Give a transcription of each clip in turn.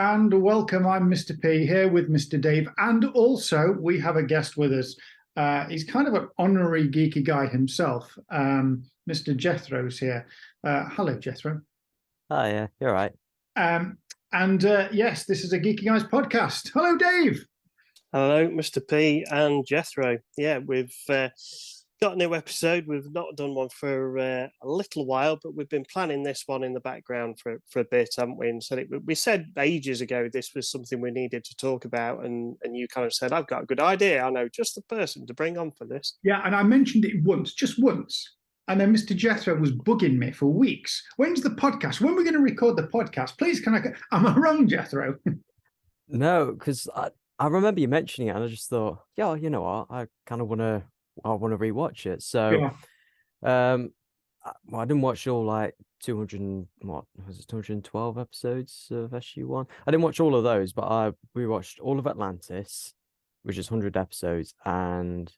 and welcome. I'm Mr. P here with Mr. Dave, and also we have a guest with us. He's kind of an honorary geeky guy himself. Mr. Jethro's here. Hello, Jethro. Oh yeah, you're right. And yes, this is a Geeky Guys podcast. Hello, Dave. Hello, Mr. P and Jethro. Yeah, we've got a new episode. We've not done one for a little while, but we've been planning this one in the background for a bit, haven't we? And we said ages ago this was something we needed to talk about, and you kind of said, I've got a good idea. I know just the person to bring on for this. Yeah, and I mentioned it once, just once. And then Mr. Jethro was bugging me for weeks. When's the podcast? When are we going to record the podcast? Please, am I wrong, Jethro? No, because I remember you mentioning it, and I just thought, yeah, you know what, I want to rewatch it. So, I didn't watch all like 212 episodes of SU1. I didn't watch all of those, but we watched all of Atlantis, which is 100 episodes, and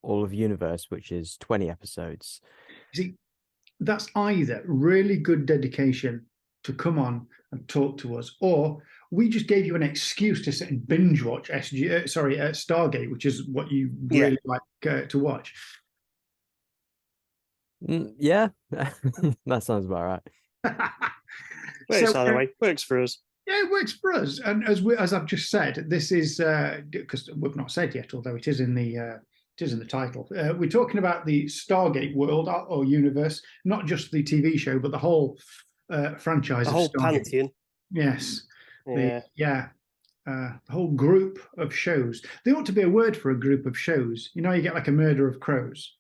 all of Universe, which is 20 episodes. See, that's either really good dedication to come on and talk to us, or we just gave you an excuse to sit and binge watch Stargate, which is what you really like to watch. Yeah, that sounds about right. Works either way. Works for us. Yeah, it works for us. And as I've just said, this is because we've not said yet, although it is in the title. We're talking about the Stargate world or universe, not just the TV show, but the whole franchise. The whole Stargate. pantheon. Yes. Yeah. The whole group of shows. There ought to be a word for a group of shows. You know, you get like a murder of crows.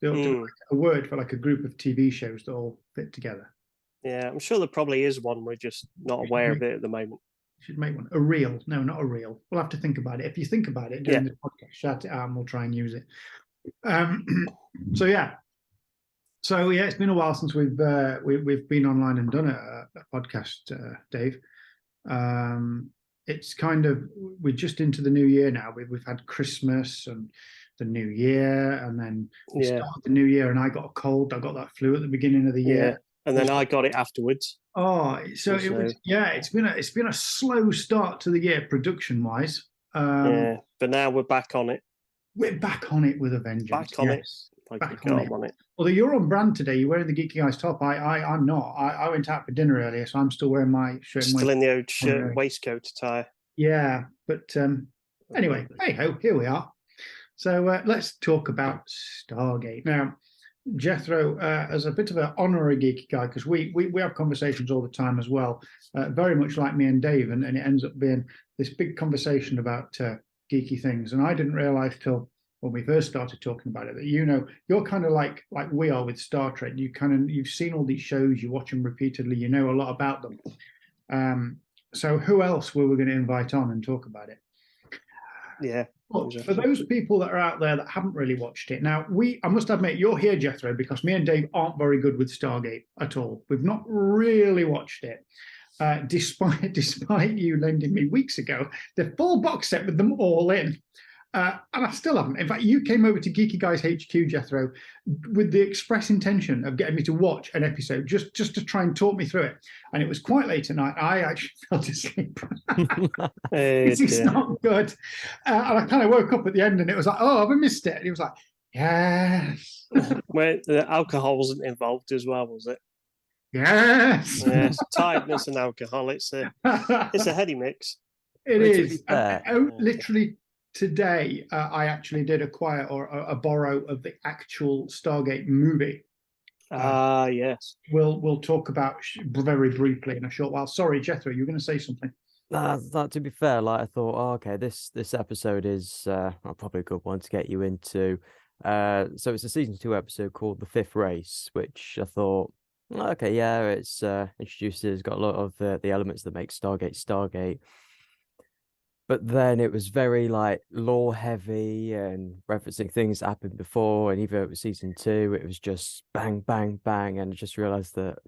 There ought to be a word for like a group of TV shows that all fit together. Yeah, I'm sure there probably is one. We're just not aware of it at the moment. Should make one. A reel. No, not a reel. We'll have to think about it. If you think about it during the podcast, shout it out and we'll try and use it. So it's been a while since we've been online and done a podcast, Dave. It's kind of, we're just into the new year now. We've had Christmas and the new year, and then we started the new year, and I got a cold. I got that flu at the beginning of the year, and then I got it afterwards. Oh, so it was. Yeah, it's been a slow start to the year production wise. But now we're back on it. We're back on it with a vengeance. Back on it. Back on it. Although you're on brand today, you're wearing the Geeky Guys top. I'm not. I went out for dinner earlier, so I'm still wearing my shirt. Still in the old shirt and waistcoat attire. Yeah, but anyway, hey ho, here we are. So let's talk about Stargate now. Jethro, as a bit of an honorary geeky guy, because we have conversations all the time as well, very much like me and Dave, and it ends up being this big conversation about geeky things. And I didn't realize till when we first started talking about it that you're kind of like we are with Star Trek. You've seen all these shows, you watch them repeatedly, you know a lot about them. So who else were we going to invite on and talk about it? Yeah. Well, for those people that are out there that haven't really watched it, now I must admit, you're here, Jethro, because me and Dave aren't very good with Stargate at all. We've not really watched it, despite you lending me weeks ago the full box set with them all in. And I still haven't. In fact, you came over to Geeky Guys HQ, Jethro, with the express intention of getting me to watch an episode just to try and talk me through it. And it was quite late at night. I actually fell asleep. It's not good. And I kind of woke up at the end and it was like, oh, have I missed it? And he was like, yes. Well, the alcohol wasn't involved as well, was it? Yes. Yes, tiredness and alcohol. It's a heady mix. It is. Literally. Today, I actually did acquire a borrow of the actual Stargate movie. Yes. We'll talk about very briefly in a short while. Sorry, Jethro, you were going to say something. To be fair, like I thought, okay, this episode is probably a good one to get you into. So it's a season 2 episode called The Fifth Race, which I thought, okay, yeah, it's introduces, got a lot of the elements that make Stargate. But then it was very like lore heavy and referencing things that happened before, and even it was season 2, it was just bang, bang, bang, and I just realised that.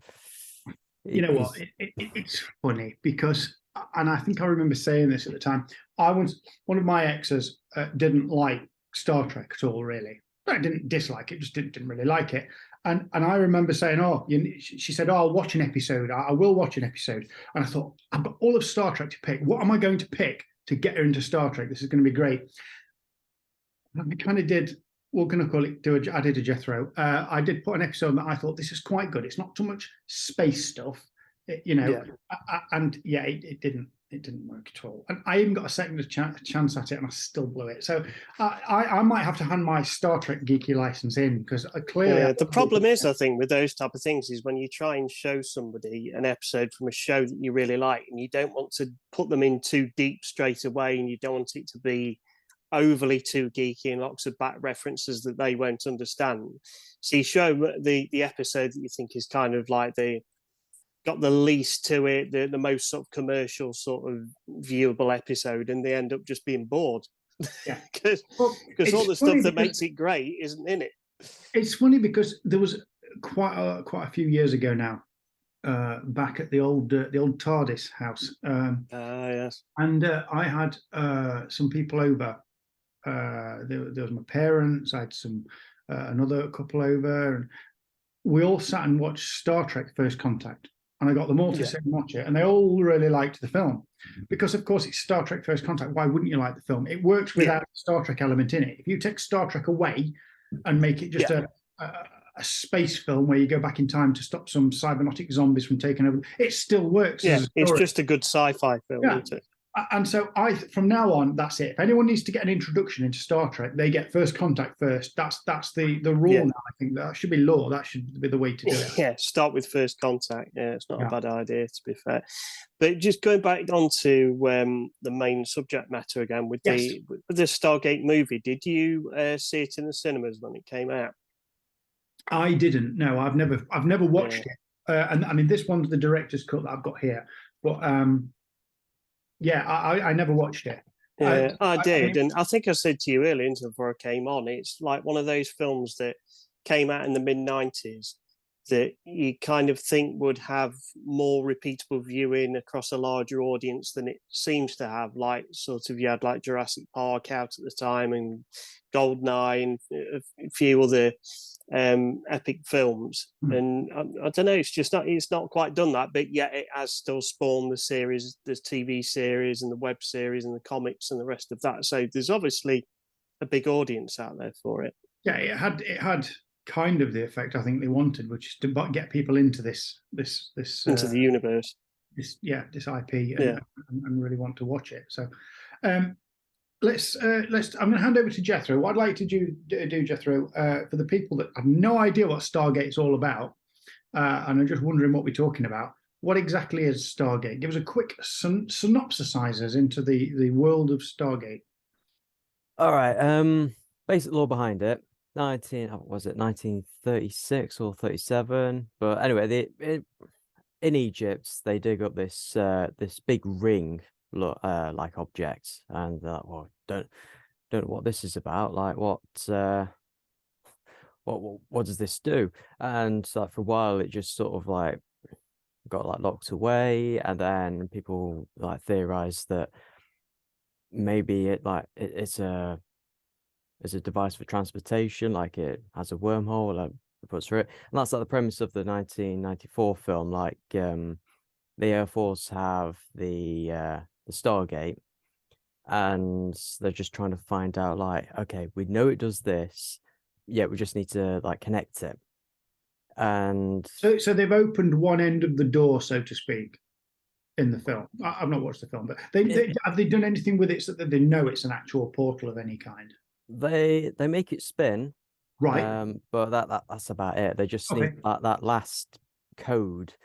It's funny because, and I think I remember saying this at the time. One of my exes didn't like Star Trek at all, really. I didn't dislike it, just didn't really like it. And I remember saying, "Oh," she said, "Oh, I'll watch an episode. I will watch an episode." And I thought, I've got all of Star Trek to pick. What am I going to pick to get her into Star Trek? This is going to be great. And I kind of did. We're going to call it. I did a Jethro. I did put an episode that I thought this is quite good. It's not too much space stuff, and it didn't. It didn't work at all. And I even got a second chance at it, and I still blew it. So I might have to hand my Star Trek geeky license in, because clearly the problem is, I think, with those type of things is when you try and show somebody an episode from a show that you really like, and you don't want to put them in too deep straight away, and you don't want it to be overly too geeky and lots of back references that they won't understand. So you show the episode that you think is kind of like got the least to it, the most sort of commercial sort of viewable episode, and they end up just being bored. Yeah, because all the stuff that makes it great isn't in it. It's funny because there was quite a few years ago now, back at the old TARDIS house. Yes. And I had some people over. There was my parents. I had another couple over, and we all sat and watched Star Trek: First Contact. And I got them all to sit and watch it, and they all really liked the film, because of course it's Star Trek: First Contact. Why wouldn't you like the film? It works without a Star Trek element in it. If you take Star Trek away and make it just a space film where you go back in time to stop some cybernetic zombies from taking over, it still works. Yeah, it's just a good sci-fi film, isn't it? And so from now on, that's it. If anyone needs to get an introduction into Star Trek, they get First Contact first. That's the rule now. I think that should be law. That should be the way to do it. Yeah, start with First Contact. Yeah, it's not a bad idea, to be fair. But just going back onto the main subject matter again with the Stargate movie, did you see it in the cinemas when it came out? I didn't. No, I've never watched it. And I mean, this one's the director's cut that I've got here, but I never watched it. I did, and I think I said to you earlier, before I came on, it's like one of those films that came out in the mid-90s that you kind of think would have more repeatable viewing across a larger audience than it seems to have. Like, sort of, you had like Jurassic Park out at the time, and GoldenEye, and a few other epic films. And I don't know, it's not quite done that, but yet it has still spawned the series, the TV series and the web series and the comics and the rest of that. So there's obviously a big audience out there for it. Yeah, it had kind of the effect I think they wanted, which is to get people into this into the universe. This IP, and really want to watch it. So let's I'm going to hand over to Jethro. What I'd like to do Jethro, for the people that have no idea what Stargate's all about, and are just wondering what we're talking about, what exactly is Stargate? Give us a quick synopsis us into the world of Stargate. All right. Basic lore behind it. 1936 or 37? But anyway, in Egypt they dig up this big ring like object, and they're like, well, don't know what this is about. Like, what does this do? And like for a while it just sort of like got like locked away, and then people like theorized that maybe it's a device for transportation, like it has a wormhole that puts through it. And that's like the premise of the 1994 film. Like the Air Force have the Stargate, and they're just trying to find out, like, okay, we know it does this, yeah, we just need to like connect it. And so they've opened one end of the door, so to speak, in the film. I've not watched the film, but have they done anything with it so that they know it's an actual portal of any kind? They make it spin, right? But that's about it. They just need that last code,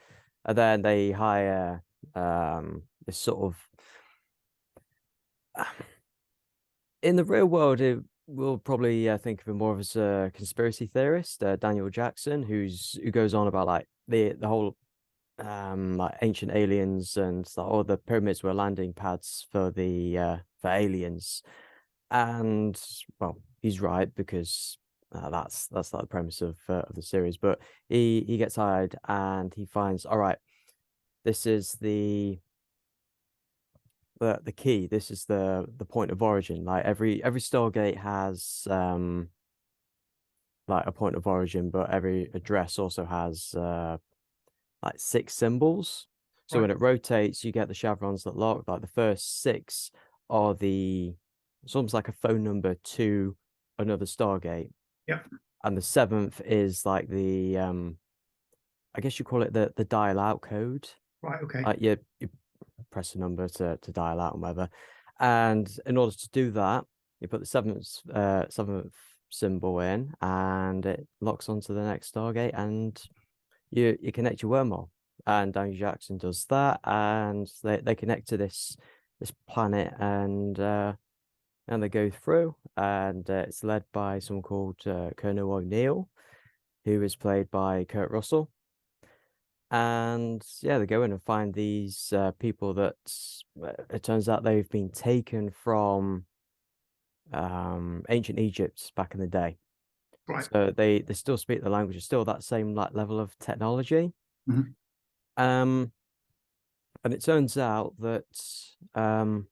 and then they hire this sort of in the real world, we'll probably think of him more as a conspiracy theorist, Daniel Jackson, who goes on about like the whole like ancient aliens, and like, all the pyramids were landing pads for aliens. And well, he's right, because that's like the premise of the series. But he gets hired, and he finds, all right, this is the key. This is the point of origin. Like every Stargate has like a point of origin, but every address also has like 6 symbols. So Right. when it rotates, you get the chevrons that lock. Like the first 6 are it's almost like a phone number to another Stargate. Yeah. And the 7th is like the I guess you call it the dial out code. Right. Okay. Like you press a number to dial out and whatever. And in order to do that, you put the 7th symbol in, and it locks onto the next Stargate, and you connect your wormhole. And Daniel Jackson does that, and they connect to this planet, and they go through, and it's led by someone called Colonel O'Neill, who is played by Kurt Russell. And yeah, they go in and find these people that it turns out they've been taken from ancient Egypt back in the day. Right. So they still speak the language, it's still that same like level of technology. Mm-hmm. And it turns out that the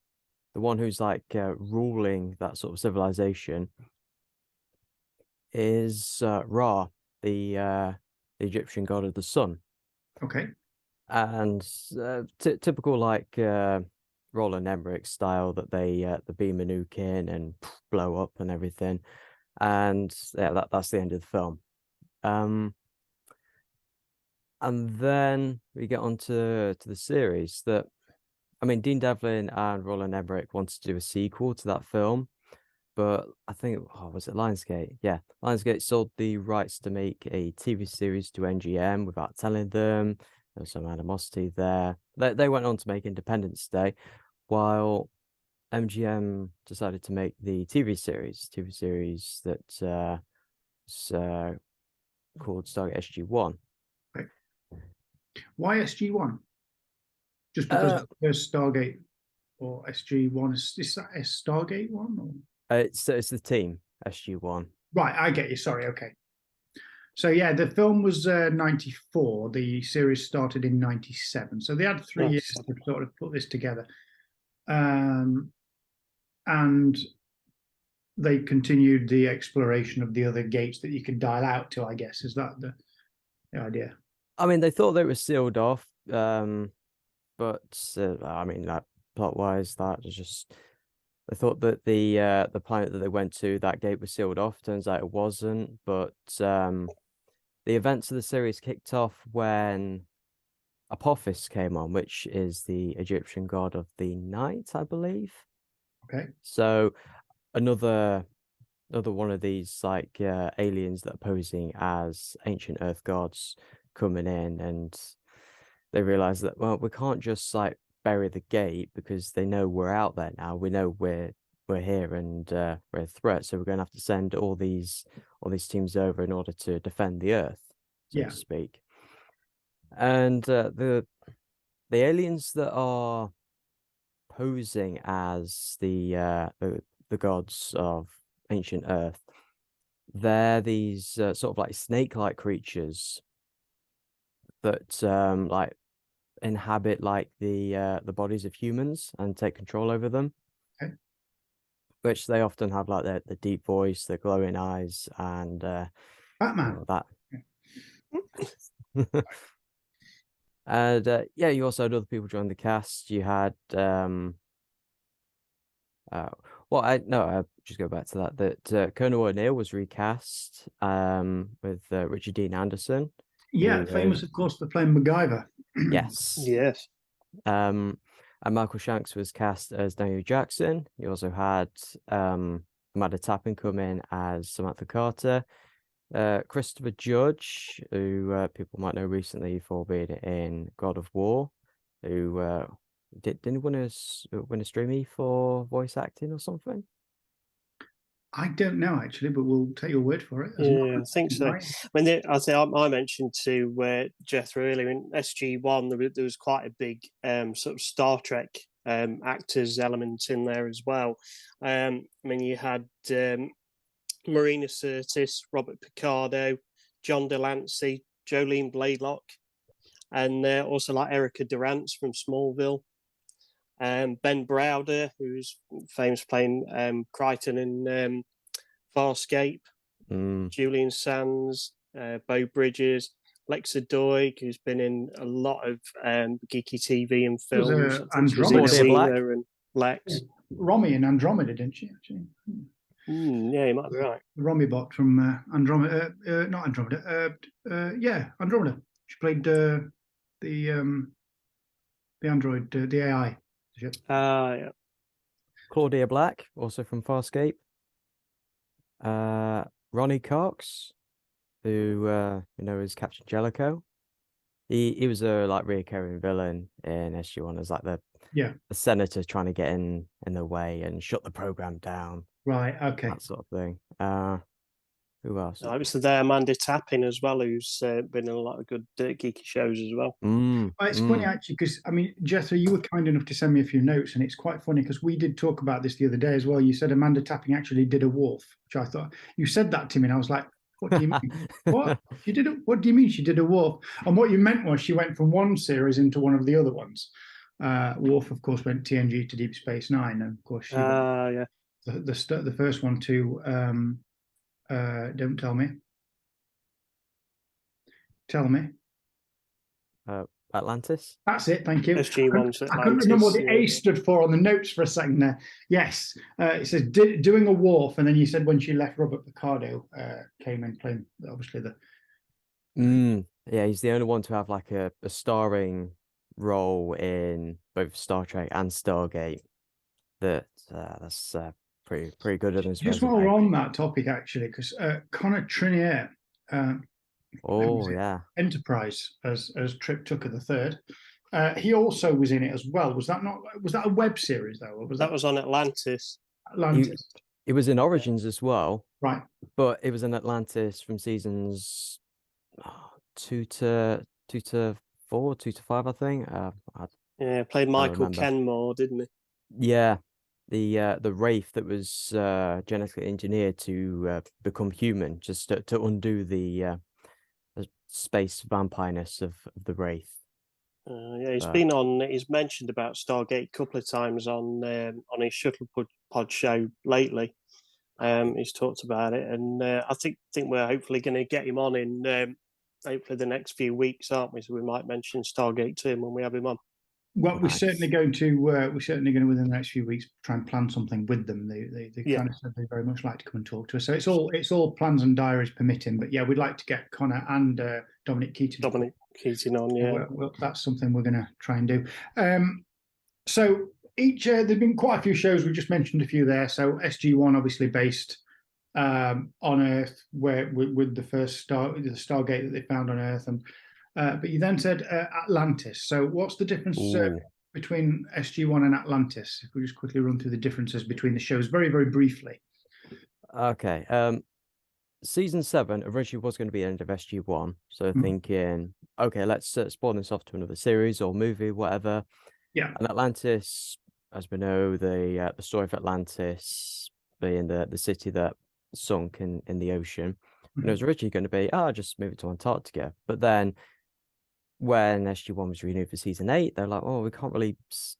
one who's like ruling that sort of civilization is Ra, the Egyptian god of the sun. Okay. And typical like Roland Emmerich style, that they beam a nuke in and blow up and everything. And yeah, that's the end of the film. And then we get on to the series. That, I mean, Dean Devlin and Roland Emmerich wanted to do a sequel to that film, but I think, was it Lionsgate? Yeah, Lionsgate sold the rights to make a TV series to MGM without telling them. There was some animosity there. They went on to make Independence Day, while MGM decided to make the TV series that is called Stargate SG-1. Right. Why SG-1? Just because there's Stargate or SG-1? Is that a Stargate one? Or? It's the team SG-1. Right, I get you. Sorry. Okay. So yeah, the film was 94. The series started in 97. So they had 3 years to sort of put this together. And they continued the exploration of the other gates that you could dial out to, I guess. Is that the idea? I mean, they thought they were sealed off, but I mean, that plot-wise, that was just, they thought that the planet that they went to, that gate was sealed off. Turns out it wasn't. But the events of the series kicked off when Apophis came on, which is the Egyptian god of the night, I believe. Okay. So another one of these like aliens that are posing as ancient Earth gods coming in, and they realize that, well, we can't just like bury the gate, because they know we're out there now. We know we're here, and we're a threat. So we're going to have to send all these teams over in order to defend the Earth, so to speak. And the aliens that are posing as the gods of ancient Earth, they're these sort of like snake-like creatures that like inhabit like the bodies of humans and take control over them. Okay. Which they often have like the deep voice, the glowing eyes, and Batman. that. And yeah, you also had other people join the cast. You had I just go back to that Colonel O'Neill was recast with Richard Dean Anderson. Yeah, famous, of course, for playing MacGyver. Yes. Yes. And Michael Shanks was cast as Daniel Jackson. You also had Amanda Tapping come in as Samantha Carter. Christopher Judge, who people might know recently for being in God of War, who didn't win a Streamy for voice acting or something. I don't know actually, but we'll take your word for it. Yeah, I think so. I mean, I mentioned to Jethro earlier in SG-1, there was quite a big sort of Star Trek actors element in there as well. I mean, you had Marina Sirtis, Robert Picardo, John Delancey, Jolene Blaylock, and also like Erica Durance from Smallville. Ben Browder, who's famous playing Crichton in Farscape. Julian Sands, Beau Bridges, Lexa Doig, who's been in a lot of geeky TV and films. I think she was in Andromeda. Xena and Lex. Romy in Andromeda, didn't she? Actually, Yeah, you might be right. Romy bot from Andromeda, not Andromeda. Yeah, Andromeda. She played the android, the AI. Yeah. Claudia Black, also from Farscape. Ronnie Cox, who is Captain Jellicoe. He was a like recurring villain in SG1 as like the senator trying to get in the way and shut the program down. Right. Okay. That sort of thing. Who else? I was there, Amanda Tapping as well, who's been in a lot of good geeky shows as well. It's funny actually because I mean, Jethro, you were kind enough to send me a few notes, and it's quite funny because we did talk about this the other day as well. You said Amanda Tapping actually did a Worf, which I thought you said that to me, and I was like, "What do you mean? What she did? What do you mean she did a Worf?" And what you meant was she went from one series into one of the other ones. Worf, of course, went TNG to Deep Space Nine, and of course, she went the first one to don't tell me. Tell me. Atlantis. That's it. Thank you. SG1's I couldn't remember what the A stood for on the notes for a second there. Yes, it says doing a Worf, and then you said when she left, Robert Picardo came in playing obviously the. Yeah, he's the only one to have like a starring role in both Star Trek and Stargate. That's pretty good at his Just while we're on that topic, actually, because Connor Trinier, Enterprise as Trip Tucker the Third, he also was in it as well. Was that a web series though? Or that was on Atlantis? Atlantis. It was in Origins as well, right? But it was in Atlantis from seasons 2 to 4, 2 to 5, I think. Played Michael Kenmore, didn't he? Yeah. The Wraith that was genetically engineered to become human, just to undo the space vampireness of the Wraith. He's mentioned about Stargate a couple of times on his shuttle pod show lately. He's talked about it, and I think we're hopefully going to get him on in hopefully the next few weeks, aren't we? So we might mention Stargate to him when we have him on. Well, we're certainly going to within the next few weeks try and plan something with them. They kind of said they very much like to come and talk to us. So it's all plans and diaries permitting. But yeah, we'd like to get Connor and Dominic Keating. Dominic Keating on, yeah. Well, that's something we're going to try and do. So each there've been quite a few shows. We just mentioned a few there. So SG1 obviously based on Earth, where with the first the Stargate that they found on Earth, and but you then said Atlantis. So what's the difference between SG1 and Atlantis? If we just quickly run through the differences between the shows very, very briefly. Okay. Season 7 originally was going to be the end of SG1. So thinking, okay, let's spawn this off to another series or movie, whatever. Yeah. And Atlantis, as we know, the story of Atlantis being the city that sunk in the ocean. And it was originally going to be, just move it to Antarctica. But then when SG1 was renewed for season 8, they're like, we can't really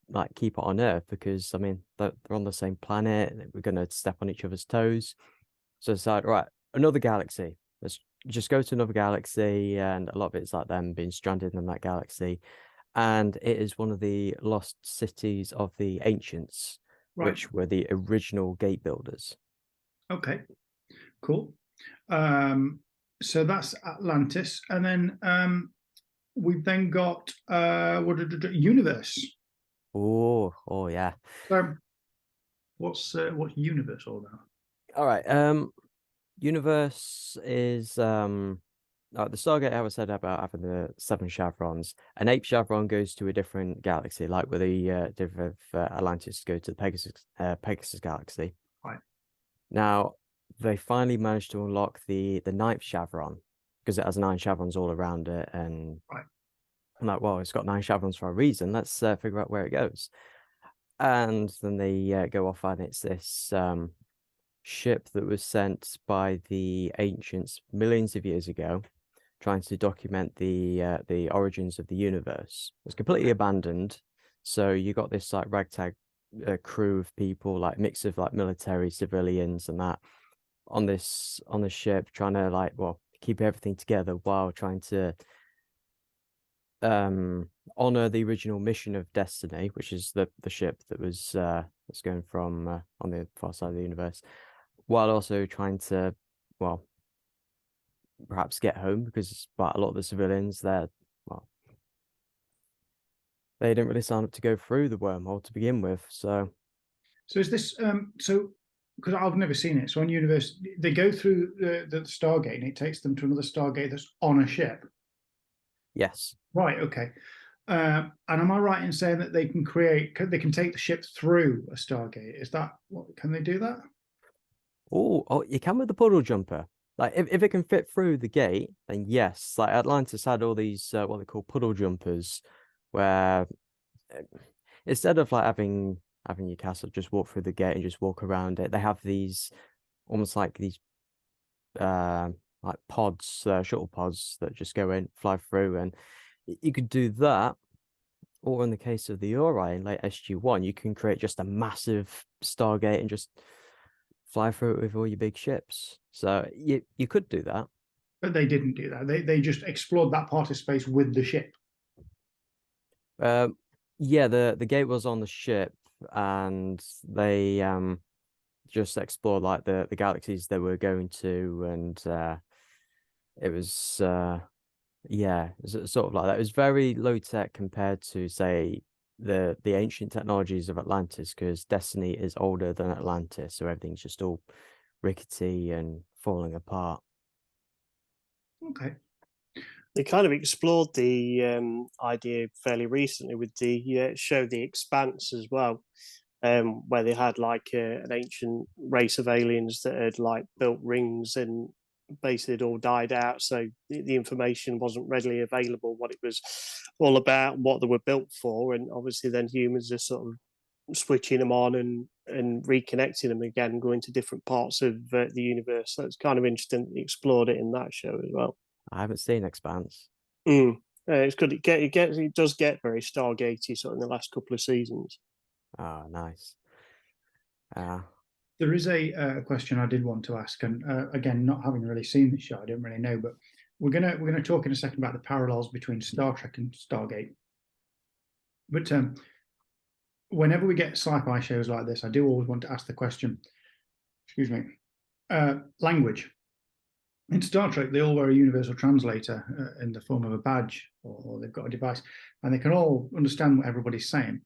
like keep it on Earth because, I mean, they're on the same planet. We're going to step on each other's toes. So it's like, right, another galaxy. Let's just go to another galaxy. And a lot of it's like them being stranded in that galaxy. And it is one of the lost cities of the ancients, which were the original gate builders. Okay, cool. So that's Atlantis. And then we've then got Universe. Oh yeah. So what's Universe all about? All right. Universe is the Stargate I said about having the 7 chevrons. An 8th chevron goes to a different galaxy, like with the different Atlantis go to the Pegasus galaxy. Right. Now they finally managed to unlock the 9th chevron because it has 9 chevrons all around it, and I'm like, well, it's got 9 chevrons for a reason. Let's figure out where it goes. And then they go off, and it's this ship that was sent by the ancients millions of years ago, trying to document the origins of the universe. It was completely abandoned. So you got this like ragtag crew of people, like mix of like military, civilians, and that, on this ship, trying to like, well, keep everything together while trying to honor the original mission of Destiny, which is the ship that was going from on the far side of the universe, while also trying to, well, perhaps get home, because but a lot of the civilians there, well, they didn't really sign up to go through the wormhole to begin with. So is this so? Because I've never seen it. So on Universe, they go through the Stargate, and it takes them to another Stargate that's on a ship. yes. Right. Okay. And am I right in saying that they can take the ship through a Stargate? Is that what? Can they do that? Oh, you can with the puddle jumper. Like if it can fit through the gate, then yes. Like Atlantis had all these what they call puddle jumpers, where instead of like having your castle just walk through the gate and just walk around it, they have these almost like these like pods, shuttle pods that just go in, fly through, and you could do that. Or in the case of the Orion, like SG-1, you can create just a massive Stargate and just fly through it with all your big ships. So you could do that. But they didn't do that. They just explored that part of space with the ship. Yeah, the gate was on the ship, and they just explored like the galaxies they were going to, and it was yeah, sort of like that. It was very low tech compared to, say, the ancient technologies of Atlantis, because Destiny is older than Atlantis, so everything's just all rickety and falling apart. Okay. They kind of explored the idea fairly recently with the show The Expanse as well, where they had like an ancient race of aliens that had like built rings, and basically it all died out, so the information wasn't readily available what it was all about, what they were built for, and obviously then humans are sort of switching them on and reconnecting them again, going to different parts of the universe. So it's kind of interesting that they explored it in that show as well. I haven't seen Expanse. It's good. It does get very Stargatey sort of in the last couple of seasons. Oh, nice. There is a question I did want to ask, and again, not having really seen the show, I don't really know, but we're gonna talk in a second about the parallels between Star Trek and Stargate. But whenever we get sci-fi shows like this, I do always want to ask the question. Excuse me. Language. In Star Trek, they all wear a universal translator in the form of a badge, or they've got a device, and they can all understand what everybody's saying.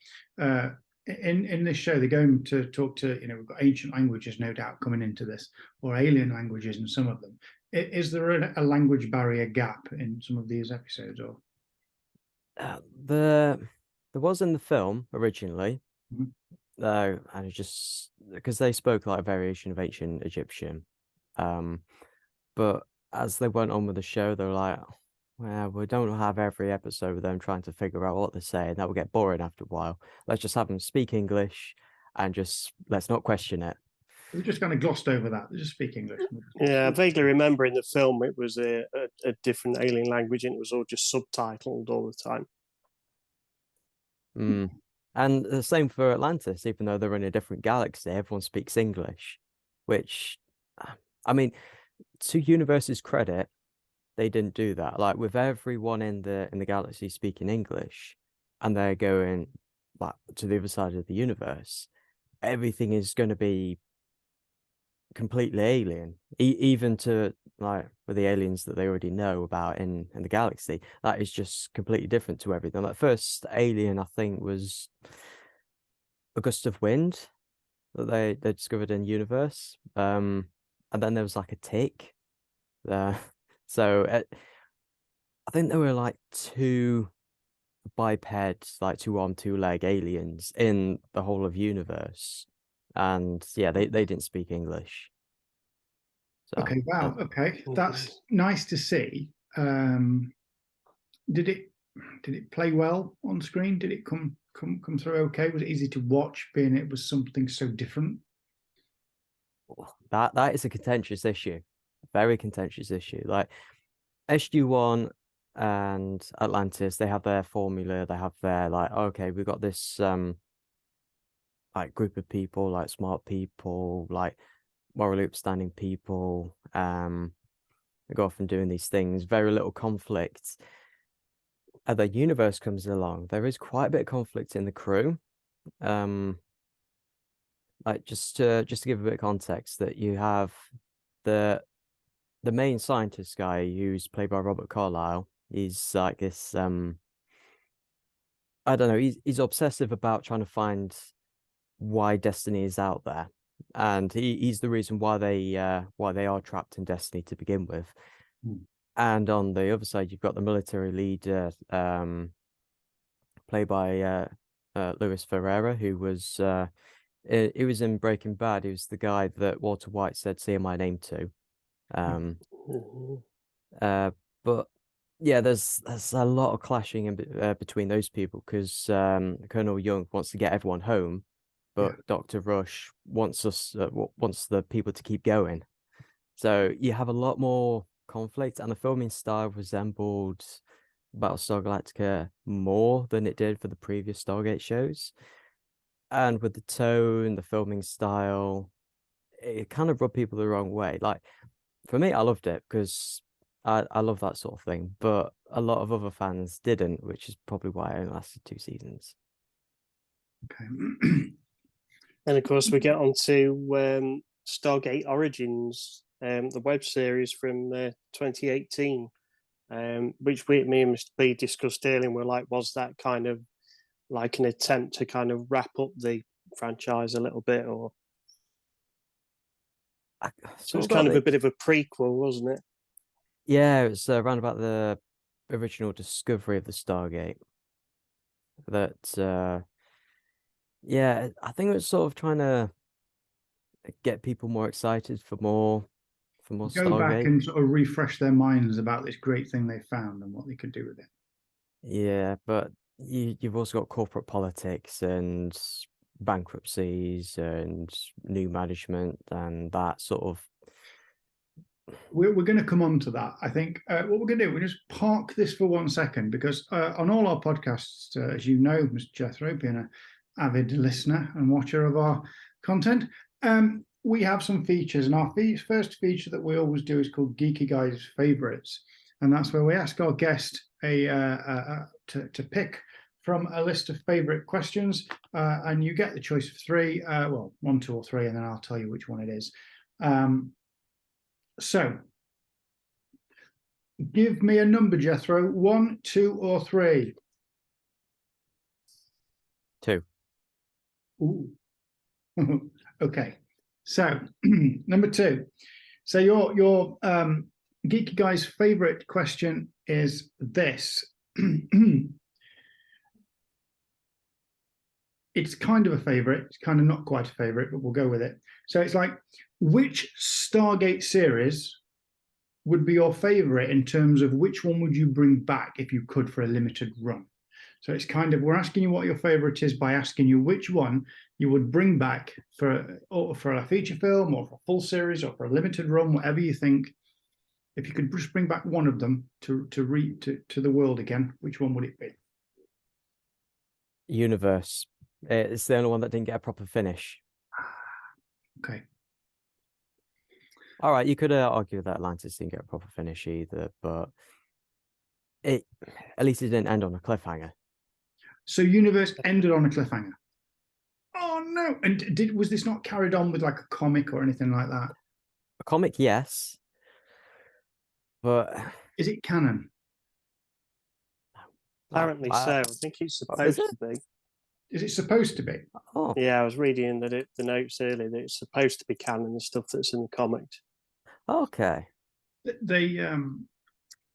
In this show, they're going to talk to, we've got ancient languages, no doubt, coming into this, or alien languages in some of them. Is there a language barrier gap in some of these episodes? Or There was in the film originally, Mhm. and it just because they spoke like a variation of ancient Egyptian, but as they went on with the show, they were like, well, we don't have every episode with them trying to figure out what they're saying. That will get boring after a while. Let's just have them speak English and just let's not question it. they just kind of glossed over that. They just speak English. Yeah, I vaguely remember in the film it was a different alien language, and it was all just subtitled all the time. And the same for Atlantis, even though they're in a different galaxy, everyone speaks English, which, I mean, to Universe's credit, they didn't do that. Like with everyone in the galaxy speaking English, and they're going like to the other side of the universe, everything is going to be completely alien, even to like with the aliens that they already know about in the galaxy. That is just completely different to everything. Like first alien, I think, was a gust of wind that they discovered in universe. And then there was like a tick. So I think there were like two biped, like 2 arm, 2 leg aliens in the whole of universe, and yeah, they didn't speak English. So, Okay, wow. Okay, that's nice to see. Did it play well on screen? Did it come through okay? Was it easy to watch, being it was something so different? that is a contentious issue, very contentious issue. Like SG-1 and Atlantis, they have their formula. They have their like, okay, we've got this like group of people, like smart people, like morally upstanding people. They go off and doing these things. Very little conflict. As the universe comes along, there is quite a bit of conflict in the crew. Like just to give a bit of context, that you have the main scientist guy, who's played by Robert Carlyle. He's like this I don't know, he's obsessive about trying to find why destiny is out there, and he's the reason why they are trapped in destiny to begin with. And on the other side, you've got the military leader, played by Luis Ferreira, who was he was in Breaking Bad. He was the guy that Walter White said, "Say my name" to. But yeah, there's a lot of clashing in between those people, because Colonel Young wants to get everyone home, but Dr. Rush wants wants the people to keep going. So you have a lot more conflict, and the filming style resembled Battlestar Galactica more than it did for the previous Stargate shows. And with the tone, the filming style, it kind of rubbed people the wrong way. Like, for me, I loved it because I love that sort of thing, but a lot of other fans didn't, which is probably why it only lasted 2 seasons. Okay. And of course, we get on to Stargate Origins, the web series from 2018, which me and Mr. B discussed earlier, and we're like, was that kind of like an attempt to kind of wrap up the franchise a little bit, or so it's kind of a bit of a prequel, wasn't it? Yeah, it was around about the original discovery of the Stargate. That yeah, I think it was sort of trying to get people more excited for more Go Stargate. back and sort of refresh their minds about this great thing they found and what they could do with it. Yeah, but you've also got corporate politics and bankruptcies and new management and that sort of. We're going to come on to that. I think what we're going to do, we just park this for 1 second, because on all our podcasts, as you know, Mr. Jethro, being an avid listener and watcher of our content, we have some features, and our first feature that we always do is called Geeky Guys Favorites, and that's where we ask our guest to pick from a list of favorite questions, and you get the choice of 3, well, 1, 2, or 3, and then I'll tell you which one it is. So, give me a number, Jethro. 1, 2, or 3? 2. Ooh. Okay. So, number 2. So your Geeky Guy's favorite question is this. It's kind of a favorite. It's kind of not quite a favorite, but we'll go with it. So it's like, which Stargate series would be your favorite in terms of which one would you bring back if you could for a limited run? So it's kind of, we're asking you what your favorite is by asking you which one you would bring back for a feature film or for a full series or for a limited run, whatever you think. If you could just bring back one of them to the world again, which one would it be? Universe. It's the only one that didn't get a proper finish. Okay. All right, you could argue that Atlantis didn't get a proper finish either, but at least it didn't end on a cliffhanger. So Universe ended on a cliffhanger. Oh no! And was this not carried on with like a comic or anything like that? A comic, yes, but is it canon? Apparently so. I think it's supposed to be. Is it supposed to be? Oh, yeah. I was reading the notes earlier that it's supposed to be canon, the stuff that's in the comics. Okay.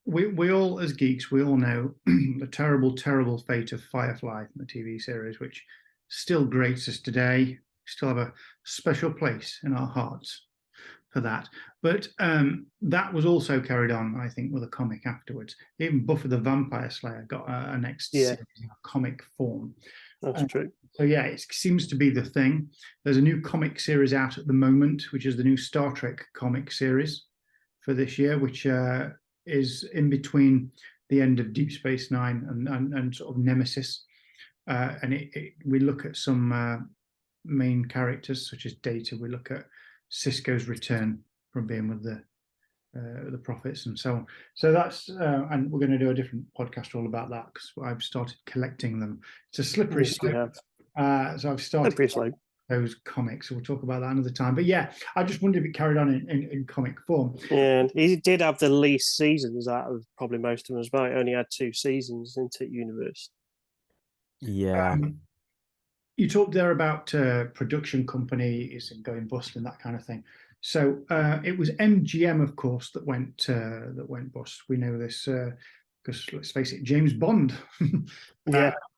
We all, as geeks, we all know the terrible fate of Firefly, the TV series, which still grates us today. We still have a special place in our hearts for that. But that was also carried on, I think, with a comic afterwards. Even Buffy the Vampire Slayer got a next series in a comic form. That's true. So yeah, it seems to be the thing. There's a new comic series out at the moment, which is the new Star Trek comic series for this year, which is in between the end of Deep Space Nine and sort of Nemesis. And we look at some main characters such as Data. We look at Cisco's return from being with the prophets and so on. So that's and we're going to do a different podcast all about that because I've started collecting them. It's a slippery slope. So I've started those comics. So we'll talk about that another time. But yeah, I just wondered if it carried on in comic form. And he did have the least seasons out of probably most of them as well. He only had 2 seasons into Universe. Yeah. You talked there about production companies and going bust and that kind of thing. So it was MGM, of course, that went bust. We know this because let's face it, James Bond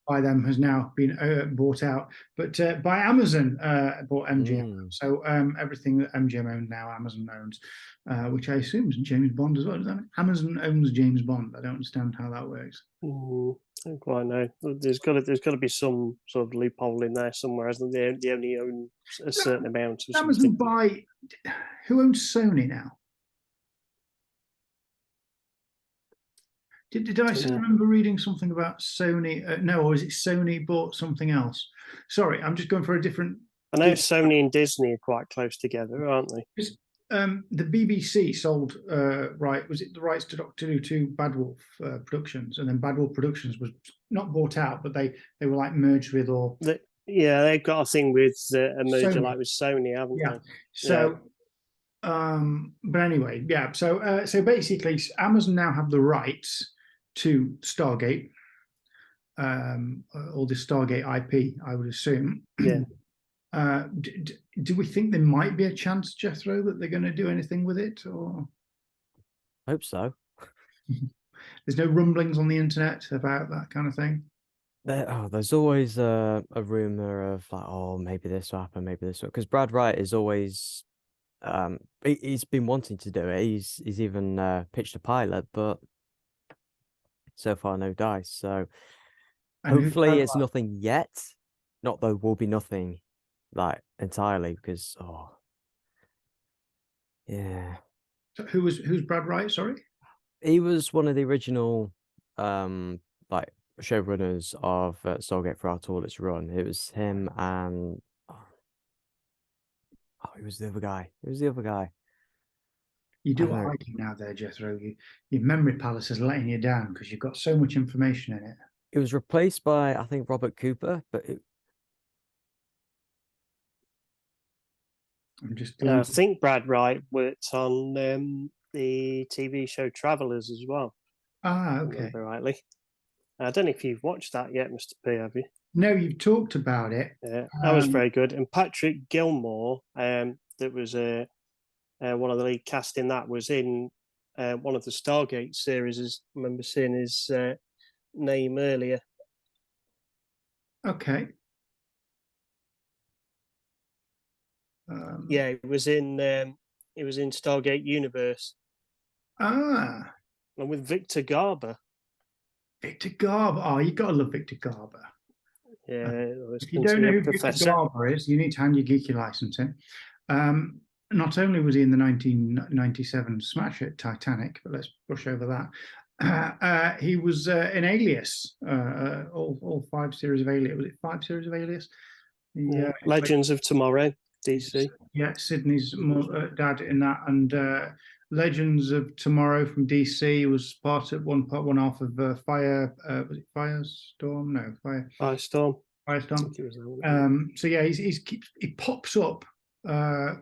by them has now been bought out, but by Amazon bought MGM. So everything that MGM owns now, Amazon owns, which I assume is James Bond as well. Does that mean Amazon owns James Bond? I don't understand how that works. I don't quite know. There's got to be some sort of loophole in there somewhere, hasn't there? They only own a certain amount of Amazon buy. Who owns Sony now? Did I remember reading something about Sony? No, or is it Sony bought something else? Sorry, I'm just going for a different. I know Sony and Disney are quite close together, aren't they? The BBC sold was it the rights to Doctor Who to Bad Wolf Productions, and then Bad Wolf Productions was not bought out, but they were like merged with or. They've got a thing with a merger like with Sony, haven't they? So. But anyway, so basically Amazon now have the rights to Stargate, all the Stargate IP, I would assume. Yeah. Do we think there might be a chance, Jethro, that they're going to do anything with it, or? I hope so. There's no rumblings on the internet about that kind of thing. There's always a rumor of like, oh, maybe this will happen, maybe this will, because Brad Wright is always. He's been wanting to do it. He's even pitched a pilot, but so far no dice. So hopefully it's nothing yet. Not though will be nothing like entirely because yeah. So who's Brad Wright? Sorry, he was one of the original like showrunners of Stargate throughout all its run. It was him and. It was the other guy. You do what I do now there, Jethro. Your memory palace is letting you down because you've got so much information in it. It was replaced by, I think, Robert Cooper, but I think Brad Wright worked on the TV show Travelers as well. Okay. Rightly. I don't know if you've watched that yet, Mr. P, have you? No, you've talked about it. Yeah, that was very good. And Patrick Gilmore, that was one of the lead cast in that, was in one of the Stargate series. I remember seeing his name earlier. Okay. It was in Stargate Universe. And with Victor Garber. Victor Garber. Oh, you gotta love Victor Garber. Yeah. If you don't know who Victor Garber is, you need to hand your Geeky license in. Not only was he in the 1997 smash hit Titanic, but let's brush over that. He was in Alias, all 5 series of Alias. Was it 5 series of Alias? Legends of Tomorrow, DC. Yeah, Sydney's dad in that, and Legends of Tomorrow from DC was one half of Fire. Was it Firestorm? No, Firestorm. So yeah, he pops up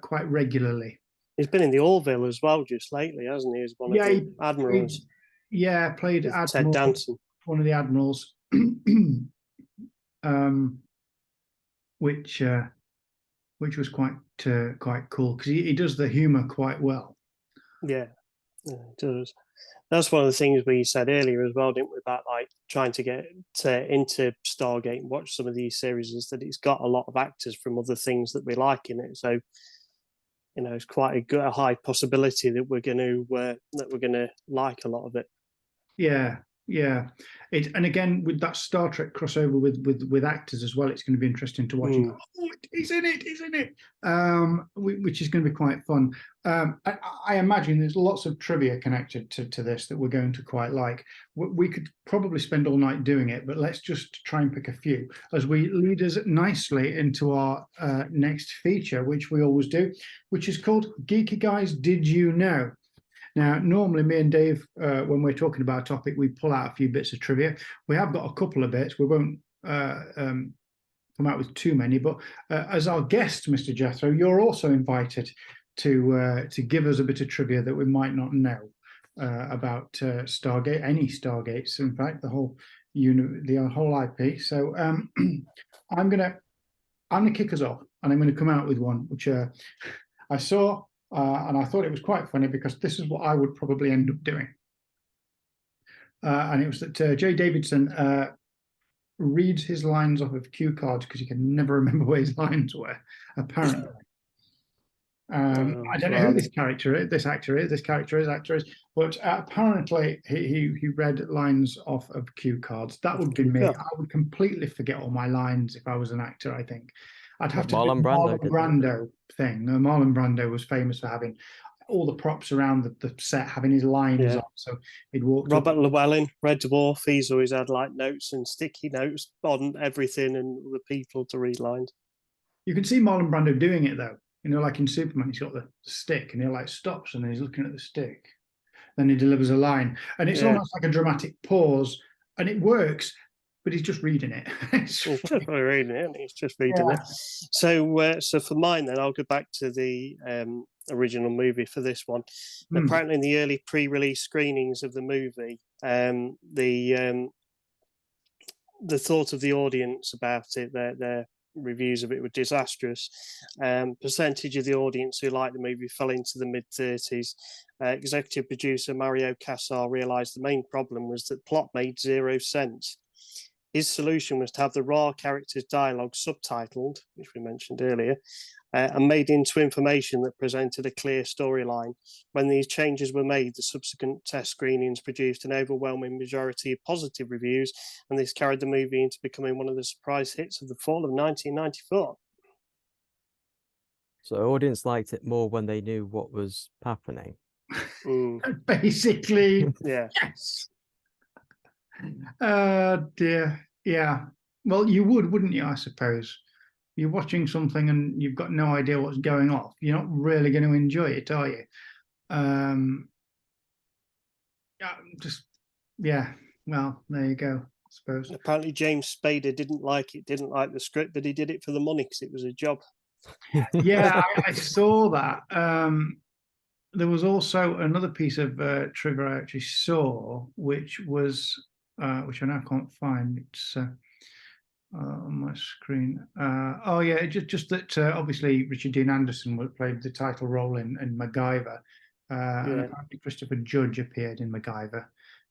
quite regularly. He's been in the Orville as well just lately, hasn't he? He's one of the admirals. Played Admiral, Ted Danson, one of the admirals, which was quite cool because he does the humor quite well. Yeah, he does. That's one of the things we said earlier as well, didn't we, about like trying to get into Stargate and watch some of these series, is that it's got a lot of actors from other things that we like in it. So, it's quite a high possibility that we're going to like a lot of it. Yeah, Yeah, and again with that Star Trek crossover with actors as well, it's going to be interesting to watch. Mm. Oh, he's in it, he's in it. Which is going to be quite fun. I imagine there's lots of trivia connected to this that we're going to quite like. We could probably spend all night doing it, but let's just try and pick a few as we lead us nicely into our next feature, which we always do, which is called Geeky Guys Did You Know? Now, normally me and Dave, when we're talking about a topic, we pull out a few bits of trivia. We have got a couple of bits. We won't come out with too many, but as our guest, Mr. Jethro, you're also invited to give us a bit of trivia that we might not know about Stargate, any Stargates, in fact, the whole IP. So I'm gonna kick us off, and I'm going to come out with one which I saw. And I thought it was quite funny because this is what I would probably end up doing. And it was that Jay Davidson reads his lines off of cue cards because he can never remember where his lines were, apparently. I don't know who this actor is, but apparently he read lines off of cue cards. That would be me. I would completely forget all my lines if I was an actor, I think. I'd have to do the Marlon Brando thing. Marlon Brando was famous for having all the props around the set, having his lines on. So he'd walk. Robert Llewellyn, Red Dwarf, he's always had like notes and sticky notes on everything and the people to read lines. You can see Marlon Brando doing it though. You know, like in Superman, he's got the stick and he like stops and then he's looking at the stick. Then he delivers a line. And it's almost like a dramatic pause. And it works. But he's just reading it. He's just reading it. He's just reading it. So for mine, then I'll go back to the original movie for this one. Apparently, in the early pre-release screenings of the movie, the thought of the audience about it, their reviews of it were disastrous. Percentage of the audience who liked the movie fell into the mid-30s. Executive producer Mario Casar realised the main problem was that plot made 0 sense. His solution was to have the raw characters' dialogue subtitled, which we mentioned earlier, and made into information that presented a clear storyline. When these changes were made, the subsequent test screenings produced an overwhelming majority of positive reviews, and this carried the movie into becoming one of the surprise hits of the fall of 1994. So audience liked it more when they knew what was happening. Basically, yeah. Yes. Dear. Yeah. Well, you would, wouldn't you, I suppose? You're watching something and you've got no idea what's going off. You're not really going to enjoy it, are you? Yeah. Well, there you go, I suppose. Apparently James Spader didn't like the script, but he did it for the money because it was a job. Yeah, I saw that. There was also another piece of trivia I actually saw, which was which I now can't find. It's on my screen. Oh yeah, just that obviously Richard Dean Anderson played the title role in MacGyver, and apparently Christopher Judge appeared in MacGyver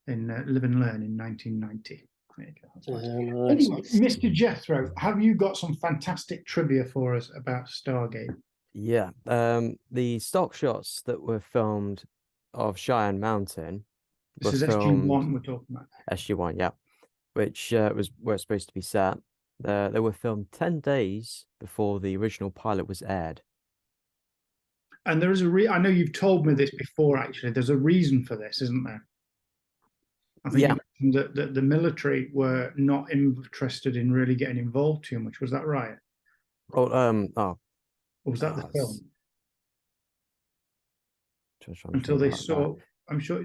in Live and Learn in 1990. Anyway, Mr. Jethro, have you got some fantastic trivia for us about Stargate? Yeah, the stock shots that were filmed of Cheyenne Mountain. This is SG-1 we're talking about. SG-1, yeah, which was where it's supposed to be set. They were filmed 10 days before the original pilot was aired. And there is I know you've told me this before, actually. There's a reason for this, isn't there? I think you mentioned that the military were not interested in really getting involved too much. Was that right? Well, or was that the film? Until they saw, I'm sure,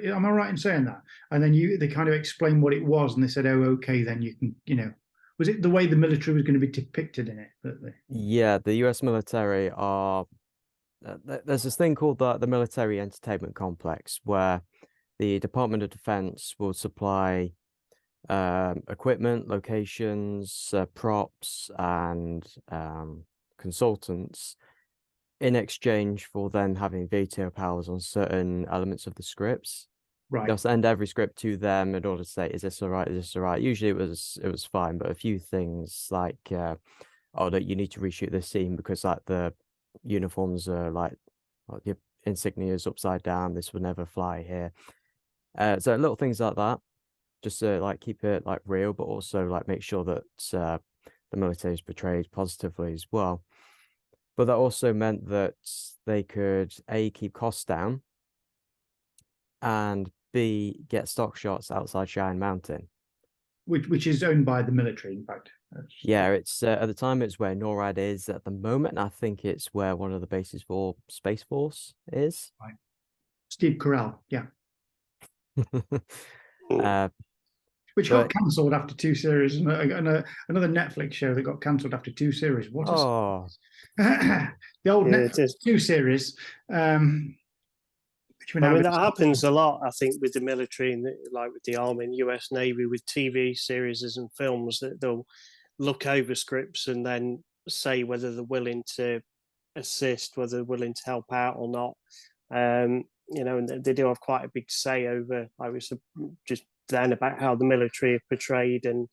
am I right in saying that? And then they kind of explained what it was, and they said, "Oh, okay, then you can, Was it the way the military was going to be depicted in it? Yeah, the U.S. military are. There's this thing called the military entertainment complex, where the Department of Defense will supply equipment, locations, props, and consultants in exchange for then having veto powers on certain elements of the scripts. Right. They'll send every script to them in order to say, "Is this all right? Is this all right?" Usually it was fine, but a few things like, "Oh, that you need to reshoot this scene because like the uniforms are like your insignia is upside down. This would never fly here." So little things like that, just to like keep it like real, but also like make sure that the military is portrayed positively as well. But that also meant that they could A, keep costs down, and B, get stock shots outside Cheyenne Mountain. Which is owned by the military, in fact. Yeah, it's at the time it's where NORAD is at the moment. I think it's where one of the bases for Space Force is. Right. Steve Carell, yeah. Which got cancelled after 2 series, and another Netflix show that got cancelled after 2 series. What is the old Netflix 2 series? I mean, that happens a lot, I think, with the military and like with the Army and US Navy, with TV series and films, that they'll look over scripts and then say whether they're willing to assist, whether they're willing to help out or not. You know, and they do have quite a big say over, I was just then, about how the military are portrayed and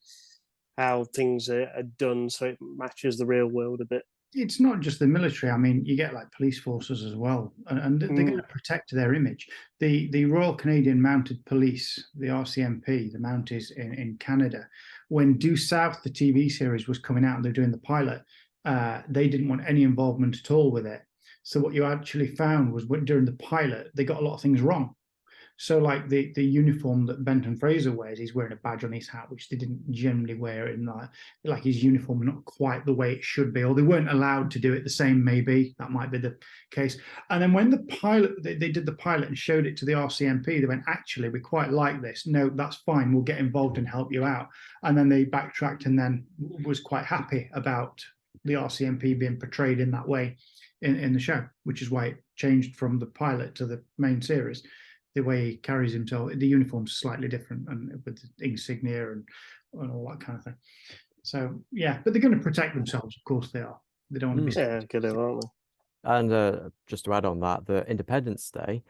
how things are done, so it matches the real world a bit. It's not just the military. I mean, you get like police forces as well, and they're going to protect their image. The Royal Canadian Mounted Police, the RCMP, the Mounties in Canada, when Due South, the TV series, was coming out and they're doing the pilot, they didn't want any involvement at all with it. So what you actually found was during the pilot, they got a lot of things wrong. So like the uniform that Benton Fraser wears, he's wearing a badge on his hat, which they didn't generally wear in like his uniform, not quite the way it should be, or they weren't allowed to do it the same, maybe. That might be the case. And then when the pilot, they did the pilot and showed it to the RCMP, they went, actually, we quite like this. No, that's fine. We'll get involved and help you out. And then they backtracked and then was quite happy about the RCMP being portrayed in that way in the show, which is why it changed from the pilot to the main series. The way he carries himself, the uniform's slightly different, and with the insignia and all that kind of thing. So yeah, but they're going to protect themselves. Of course they are. They don't want to be. Good, aren't they? And just to add on that, the Independence Day,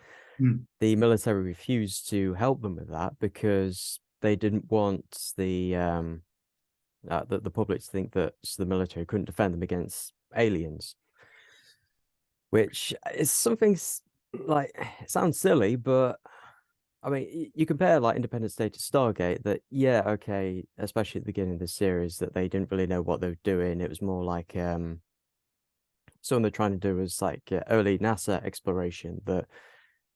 the military refused to help them with that because they didn't want the public to think that the military couldn't defend them against aliens, which is something like, it sounds silly, but I mean, you compare like Independence Day to Stargate, that yeah, okay, especially at the beginning of the series, that they didn't really know what they were doing. It was more like something they're trying to do was like early NASA exploration, that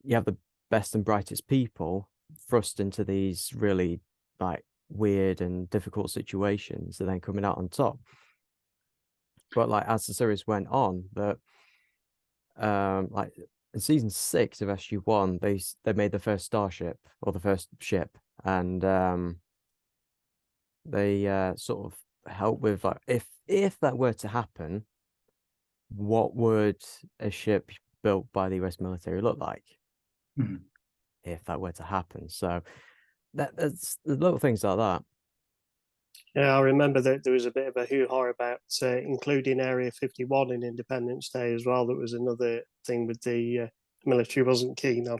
you have the best and brightest people thrust into these really like weird and difficult situations and then coming out on top. But like as the series went on, that like in season 6 of SG-1, they made the first starship, or the first ship, and they sort of help with like, if that were to happen, what would a ship built by the US military look like if that were to happen? So that's little things like that. Yeah, I remember that there was a bit of a hoo-ha about including Area 51 in Independence Day as well. That was another thing with the military wasn't keen on.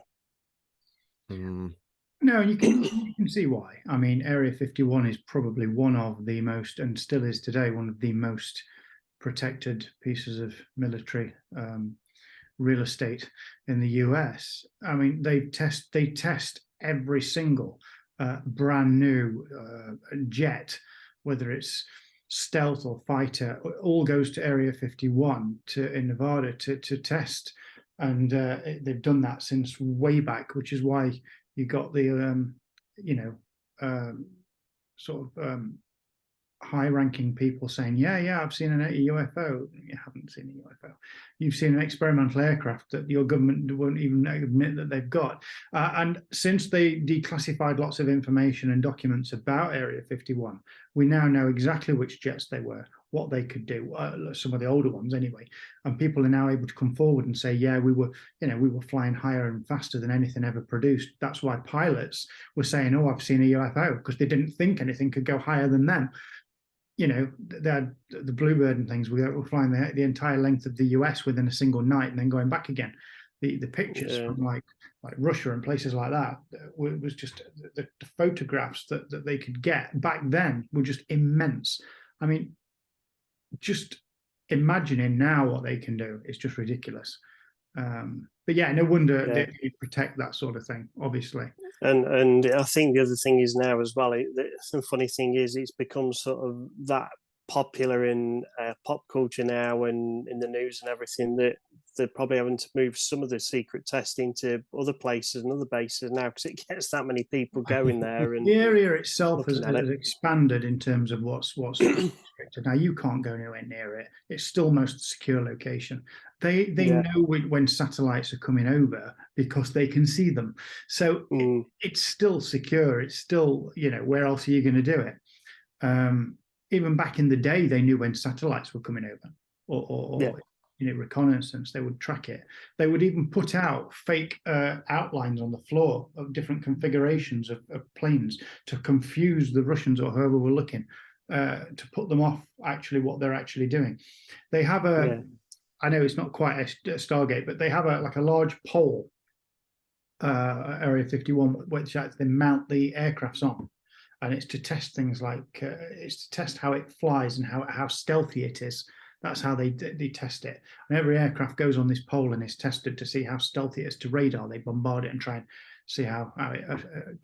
No, you can see why. I mean, Area 51 is probably one of the most, and still is today, one of the most protected pieces of military real estate in the US. I mean, they test every single brand new jet, whether it's stealth or fighter, all goes to Area 51 in Nevada to test, and they've done that since way back, which is why you got the sort of high-ranking people saying, yeah, I've seen a UFO. You haven't seen a UFO. You've seen an experimental aircraft that your government won't even admit that they've got. And since they declassified lots of information and documents about Area 51, we now know exactly which jets they were, what they could do, some of the older ones anyway. And people are now able to come forward and say, yeah, we were flying higher and faster than anything ever produced. That's why pilots were saying, oh, I've seen a UFO, because they didn't think anything could go higher than them. You know, they had the Bluebird and things were flying the entire length of the US within a single night and then going back again. The pictures from like Russia and places like that was just the photographs that they could get back then were just immense. I mean, just imagining now what they can do is just ridiculous. But yeah, no wonder Yeah. they protect that sort of thing, obviously. And I think the other thing is now as well, the funny thing is it's become sort of that popular in pop culture now and in the news and everything that they're probably having to move some of the secret testing to other places and other bases now because it gets that many people going there. And the area itself has looking at it. expanded in terms of what's restricted. Now you can't go anywhere near it. It's still most secure location. They Yeah. know when satellites are coming over because they can see them. So it's still secure. It's still, where else are you going to do it? Even back in the day, they knew when satellites were coming over or reconnaissance. They would track it. They would even put out fake outlines on the floor of different configurations of planes to confuse the Russians or whoever were looking, to put them off actually what they're actually doing. They have I know it's not quite a Stargate, but they have a large pole, Area 51, which they mount the aircrafts on. And it's to test things like, it's to test how it flies and how stealthy it is. That's how they test it. And every aircraft goes on this pole and is tested to see how stealthy it is to radar. They bombard it and try and see how it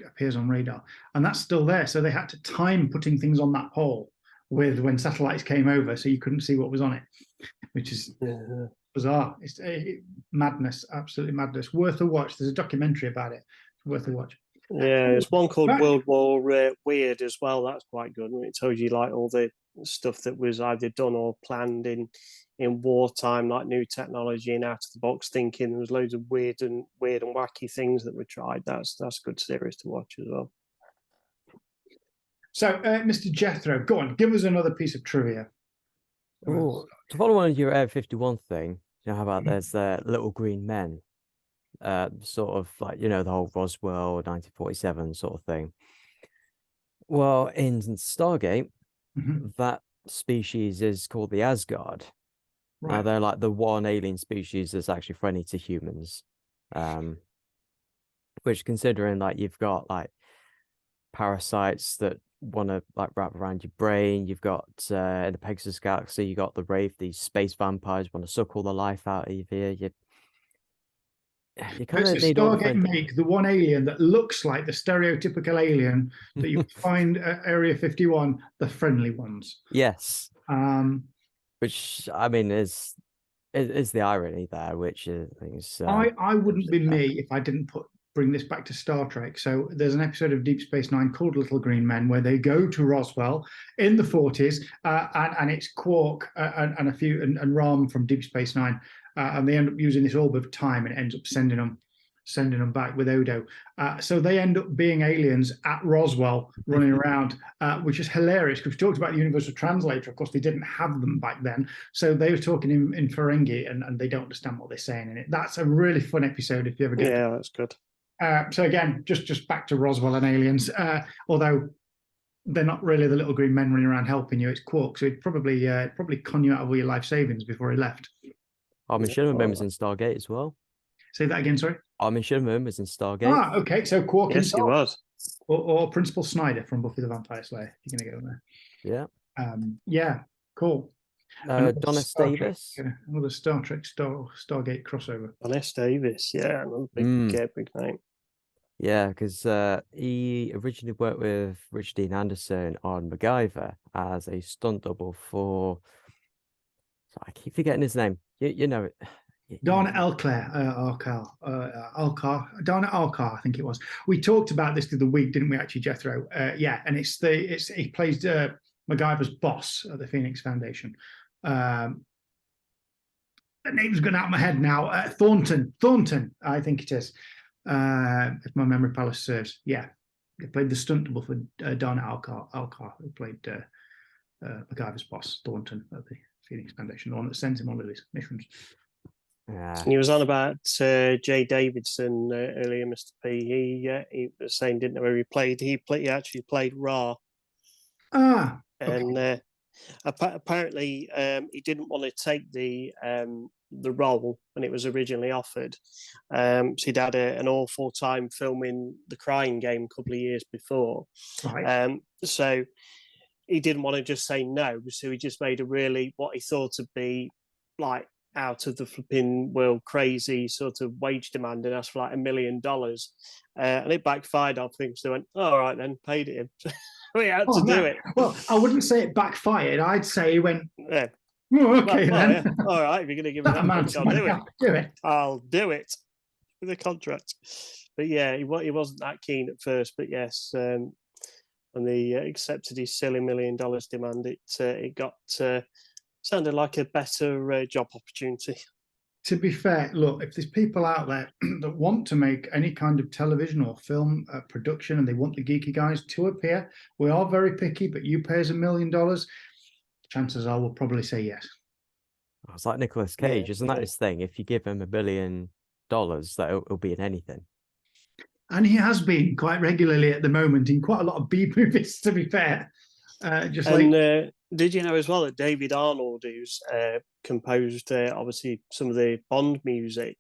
appears on radar. And that's still there. So they had to time putting things on that pole with when satellites came over, so you couldn't see what was on it, which is bizarre. It's madness, absolutely madness. Worth a watch. There's a documentary about it. It's worth a watch. Yeah, there's one called World War Weird as well. That's quite good. It tells you like all the stuff that was either done or planned in wartime, like new technology and out of the box thinking. There was loads of weird and wacky things that were tried. That's a good series to watch as well. So, Mr. Jethro, go on, give us another piece of trivia. Oh, to follow on your Area 51 thing, how about there's little green men, sort of like the whole Roswell 1947 sort of thing. Well, in Stargate, that species is called the Asgard. Right. Now they're like the one alien species that's actually friendly to humans, which, considering like you've got like parasites that want to like wrap around your brain, you've got in the Pegasus Galaxy, you got the Wraith, these space vampires want to suck all the life out of you. You kind of need all the Stargate make the one alien that looks like the stereotypical alien that you find at Area 51, the friendly ones. Yes. Which I mean is the irony there, which is I wouldn't be me if I didn't bring this back to Star Trek. So there's an episode of Deep Space Nine called Little Green Men where they go to Roswell in the 40s, and it's Quark and a few and Ram from Deep Space Nine, and they end up using this orb of time and it ends up sending them back with Odo. So they end up being aliens at Roswell running around, which is hilarious because we talked about the Universal Translator. Of course, they didn't have them back then. So they were talking in Ferengi and they don't understand what they're saying in it. That's a really fun episode if you ever get Yeah, that's good. So again, just back to Roswell and aliens, although they're not really the little green men running around helping you. It's Quark, so he'd probably con you out of all your life savings before he left. Armin Shimmerman was in Stargate as well. Say that again, sorry? Armin Shimmerman was in Stargate. Ah, okay, so Quark yes, he was. Or Principal Snyder from Buffy the Vampire Slayer. You're going to go there. Yeah. Yeah, Cool. Donna Davis. Another Star Trek Stargate crossover. Donna Davis, yeah, another big name. Yeah, because he originally worked with Richard Dean Anderson on MacGyver as a stunt double for. So I keep forgetting his name. You know it. Donna Alcar, Donna Alcar, I think it was. We talked about this the other week, didn't we? Actually, Jethro. Yeah, and he plays MacGyver's boss at the Phoenix Foundation. The name's gone out of my head now. Thornton, I think it is. If my memory palace serves. Yeah, he played the stunt double for Donna Alcar, who played MacGyver's boss, Thornton, at the Phoenix Foundation, the one that sends him on these missions. Yeah. And he was on about Jay Davidson earlier, Mr. P. He was saying didn't know where he played. He actually played Ra. Ah, okay. And apparently he didn't want to take the role when it was originally offered. So he'd had an awful time filming The Crying Game a couple of years before. Right. So he didn't want to just say no. So he just made what he thought would be like out of the flipping world crazy sort of wage demand and asked for like $1 million. And it backfired on things. They went, all right, then, paid it him. We had to do it. Well, I wouldn't say it backfired. I'd say he went, Yeah. oh, okay, well, then. Yeah. All right, if you're going to give me that amount much, of I'll money, do it. I'll do it. I'll do it with a contract. But yeah, he wasn't that keen at first. But yes, when they accepted his silly $1 million demand, it got sounded like a better job opportunity. To be fair, look, if there's people out there that want to make any kind of television or film production and they want the Geeky guys to appear, we are very picky, but you pay us $1 million, chances are we'll probably say yes. It's like Nicolas Cage, isn't that his thing? If you give him $1 billion, that it'll be in anything. And he has been quite regularly at the moment in quite a lot of B movies, to be fair. Did you know as well that David Arnold, who's composed obviously some of the Bond music,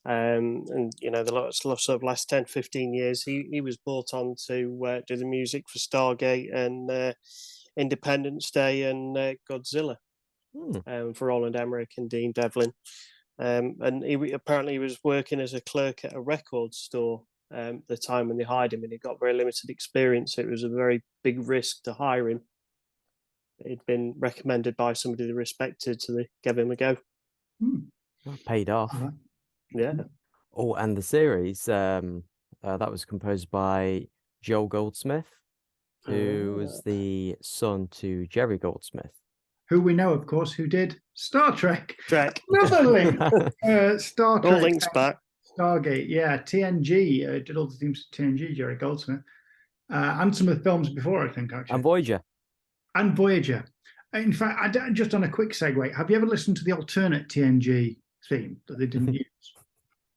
and the sort of last 10, 15 years, he was brought on to do the music for Stargate and Independence Day and Godzilla for Roland Emmerich and Dean Devlin. And he apparently was working as a clerk at a record store the time when they hired him, and he got very limited experience. So it was a very big risk to hire him. He'd been recommended by somebody they respected, so they gave him a go. Paid off. Yeah. Oh, and the series that was composed by Joel Goldsmith, who was the son to Jerry Goldsmith, who we know, of course, who did Star Trek. Another link. Star Trek. All links back. Stargate, yeah. TNG did all the themes to TNG, Jerry Goldsmith, and some of the films before, I think, actually. And Voyager. In fact, just on a quick segue, have you ever listened to the alternate TNG theme that they didn't use?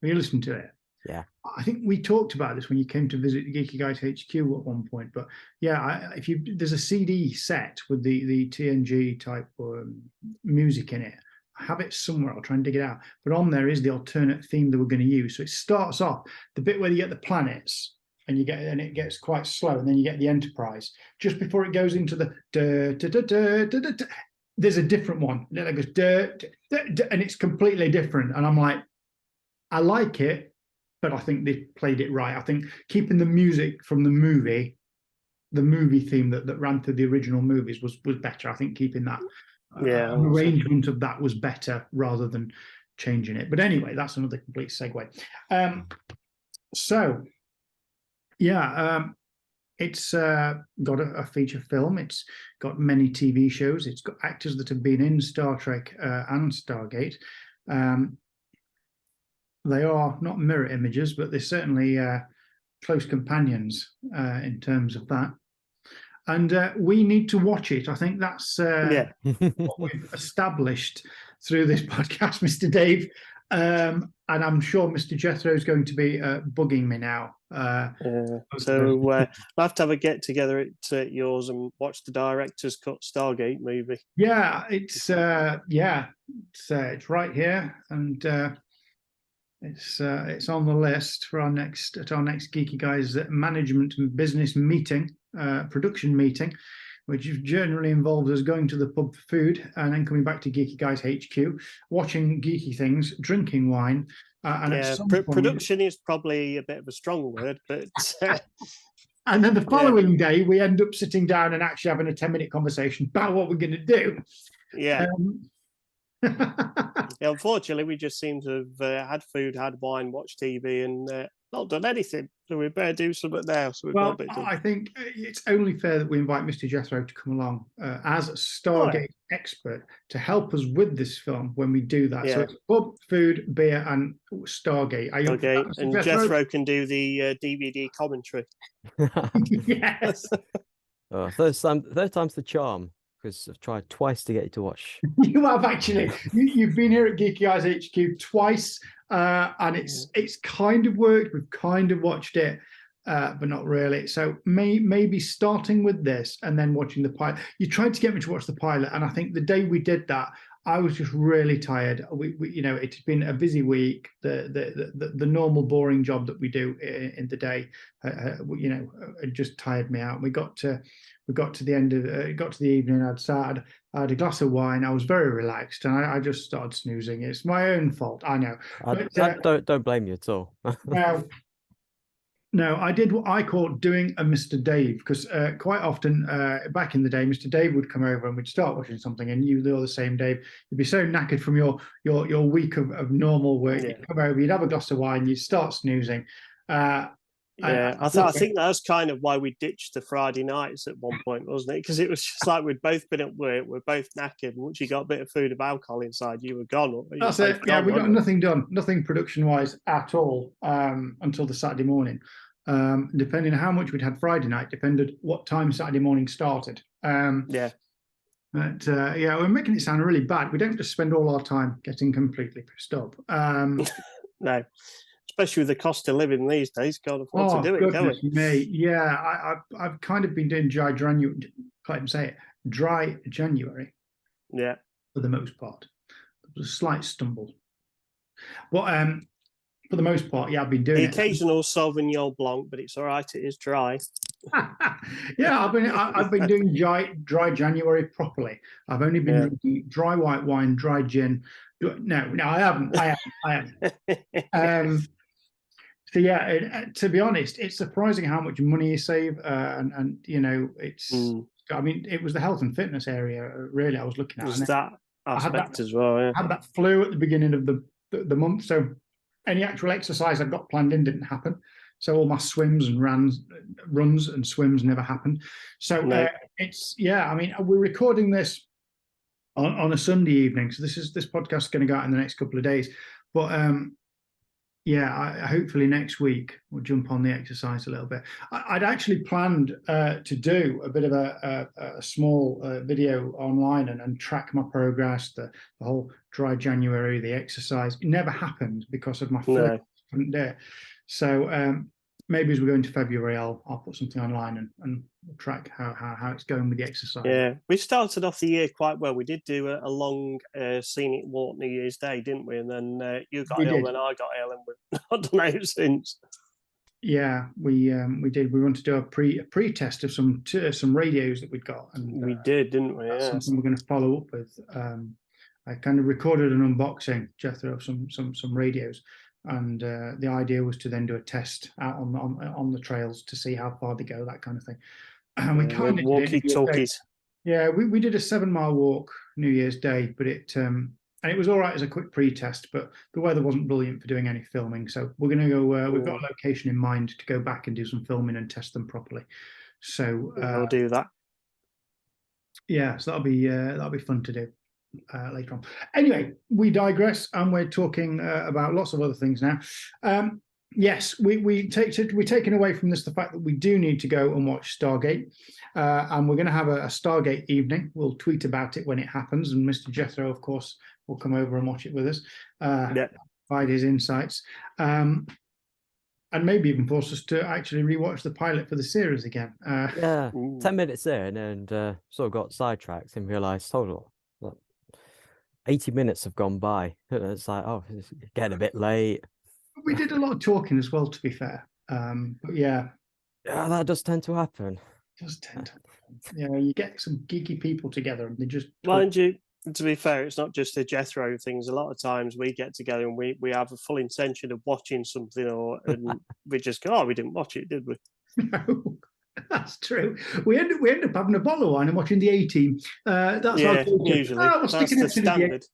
Have you listened to it? Yeah. I think we talked about this when you came to visit the Geeky Guys HQ at one point. But yeah, there's a CD set with the TNG type music in it. I have it somewhere. I'll try and dig it out. But on there is the alternate theme that we're going to use. So it starts off the bit where you get the planets, and it gets quite slow, and then you get the Enterprise. Just before it goes into the there's a different one. And it goes and it's completely different. And I'm like, I like it, but I think they played it right. I think keeping the music from the movie theme that ran through the original movies was better. I think keeping that arrangement of that was better rather than changing it. But anyway, that's another complete segue. It's got a feature film. It's got many TV shows. It's got actors that have been in Star Trek and Stargate. They are not mirror images, but they're certainly close companions in terms of that. And we need to watch it. I think that's what we've established through this podcast, Mr. Dave. And I'm sure Mr. Jethro is going to be bugging me now. So we'll have to have a get together at yours and watch the director's cut Stargate movie. Yeah, it's right here, and it's on the list for our next Geeky Guys management and business meeting, production meeting, which generally involves us going to the pub for food and then coming back to Geeky Guys HQ, watching geeky things, drinking wine. Production is probably a bit of a strong word, but... and then the following day, we end up sitting down and actually having a 10-minute conversation about what we're going to do. Yeah. Unfortunately, we just seem to have had food, had wine, watched TV, and not done anything. So we better do something now. So I think it's only fair that we invite Mr. Jethro to come along as a Stargate expert to help us with this film when we do that. So it's pub, food, beer, and Stargate. Okay, and Jethro can do the DVD commentary. Yes. Third time's the charm, because I've tried twice to get you to watch. You have actually. You've been here at Geeky Guys HQ twice, and it's kind of worked. We've kind of watched it, but not really. So maybe starting with this and then watching the pilot. You tried to get me to watch the pilot, and I think the day we did that, I was just really tired. It's been a busy week. The normal boring job that we do in the day, it just tired me out. We got to the end of got to the evening. I had a glass of wine. I was very relaxed, and I just started snoozing. It's my own fault, I know. Don't blame you at all. Now, no, I did what I call doing a Mr. Dave, because quite often back in the day, Mr. Dave would come over and we'd start watching something, and you're the same, Dave. You'd be so knackered from your week of normal work. Yeah. You'd come over, you'd have a glass of wine, you'd start snoozing. I think that's kind of why we ditched the Friday nights at one point, wasn't it? Because it was just like we'd both been at work, we're both knackered, and once you got a bit of food of alcohol inside, you were gone. That's it. Yeah, we got nothing done, nothing production-wise at all until the Saturday morning. Depending on how much we'd had Friday night, depended what time Saturday morning started. Yeah. But we're making it sound really bad. We don't just spend all our time getting completely pissed up. No. Especially with the cost of living these days, can't afford to do it, can we? Me. Yeah, I've kind of been doing dry January. Can't even say it. Dry January. Yeah, for the most part. It was a slight stumble, but for the most part, yeah, I've been doing the occasional Sauvignon Blanc, but it's all right. It is dry. Yeah, I've been doing dry January properly. I've only been drinking dry white wine, dry gin. No, I haven't. So yeah, to be honest, it's surprising how much money you save, and it's. I mean, it was the health and fitness area really I was looking at. Was that aspect as well? Yeah. I had that flu at the beginning of the month, so any actual exercise I got planned in didn't happen. So all my swims and runs and swims never happened. So it's I mean, we're recording this on a Sunday evening, so this podcast is going to go out in the next couple of days, but hopefully next week we'll jump on the exercise a little bit. I'd actually planned to do a bit of a small video online and track my progress, the whole dry January, the exercise. It never happened because of my flu. Couldn't do it. So maybe as we go into February, I'll put something online and track how it's going with the exercise. Yeah, we started off the year quite well. We did do a long scenic walk New Year's Day, didn't we? And then you got ill, then I got ill, and we've not done it since. Yeah, we did. We wanted to do a pre-test of some radios that we'd got, and we did, didn't we? That's something we're going to follow up with. I kind of recorded an unboxing, Jethro, of some radios. And the idea was to then do a test out on the trails to see how far they go, that kind of thing. And we kind of walkie-talkies. Yeah, we did a 7-mile walk New Year's Day, but and it was all right as a quick pre-test, but the weather wasn't brilliant for doing any filming. So we're going to go. We've got a location in mind to go back and do some filming and test them properly. So we'll do that. Yeah, so that'll be fun to do. Later on. Anyway, we digress, and we're talking about lots of other things now. Yes, we're taking away from this the fact that we do need to go and watch Stargate, and we're going to have a Stargate evening. We'll tweet about it when it happens, and Mr. Jethro, of course, will come over and watch it with us, provide his insights, and maybe even force us to actually rewatch the pilot for the series again. 10 minutes in, and sort of got sidetracked and realised, hold on. 80 minutes have gone by. It's like, it's getting a bit late. We did a lot of talking as well, to be fair. But yeah, that does tend to happen. It does tend to happen. You get some geeky people together and they just mind you, to be fair, it's not just the Jethro things. A lot of times we get together and we have a full intention of watching something, and we just go, we didn't watch it, did we? No. That's true. We end up having a bottle of wine and watching the A-Team. That's usually. That's the standard.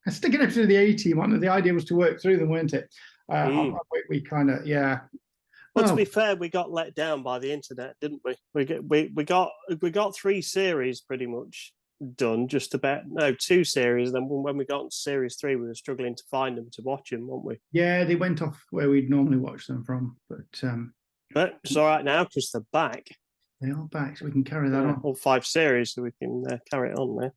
Sticking up to the A-Team. The idea was to work through them, weren't it? We kind of, Well, to be fair, we got let down by the internet, didn't we? We got 3 series pretty much done, just about 2 series. And then when we got into series 3, we were struggling to find them to watch them, weren't we? Yeah, they went off where we'd normally watch them from, but it's all right now because they're back. They are back, so we can carry that on. All 5 series, so we can carry it on there.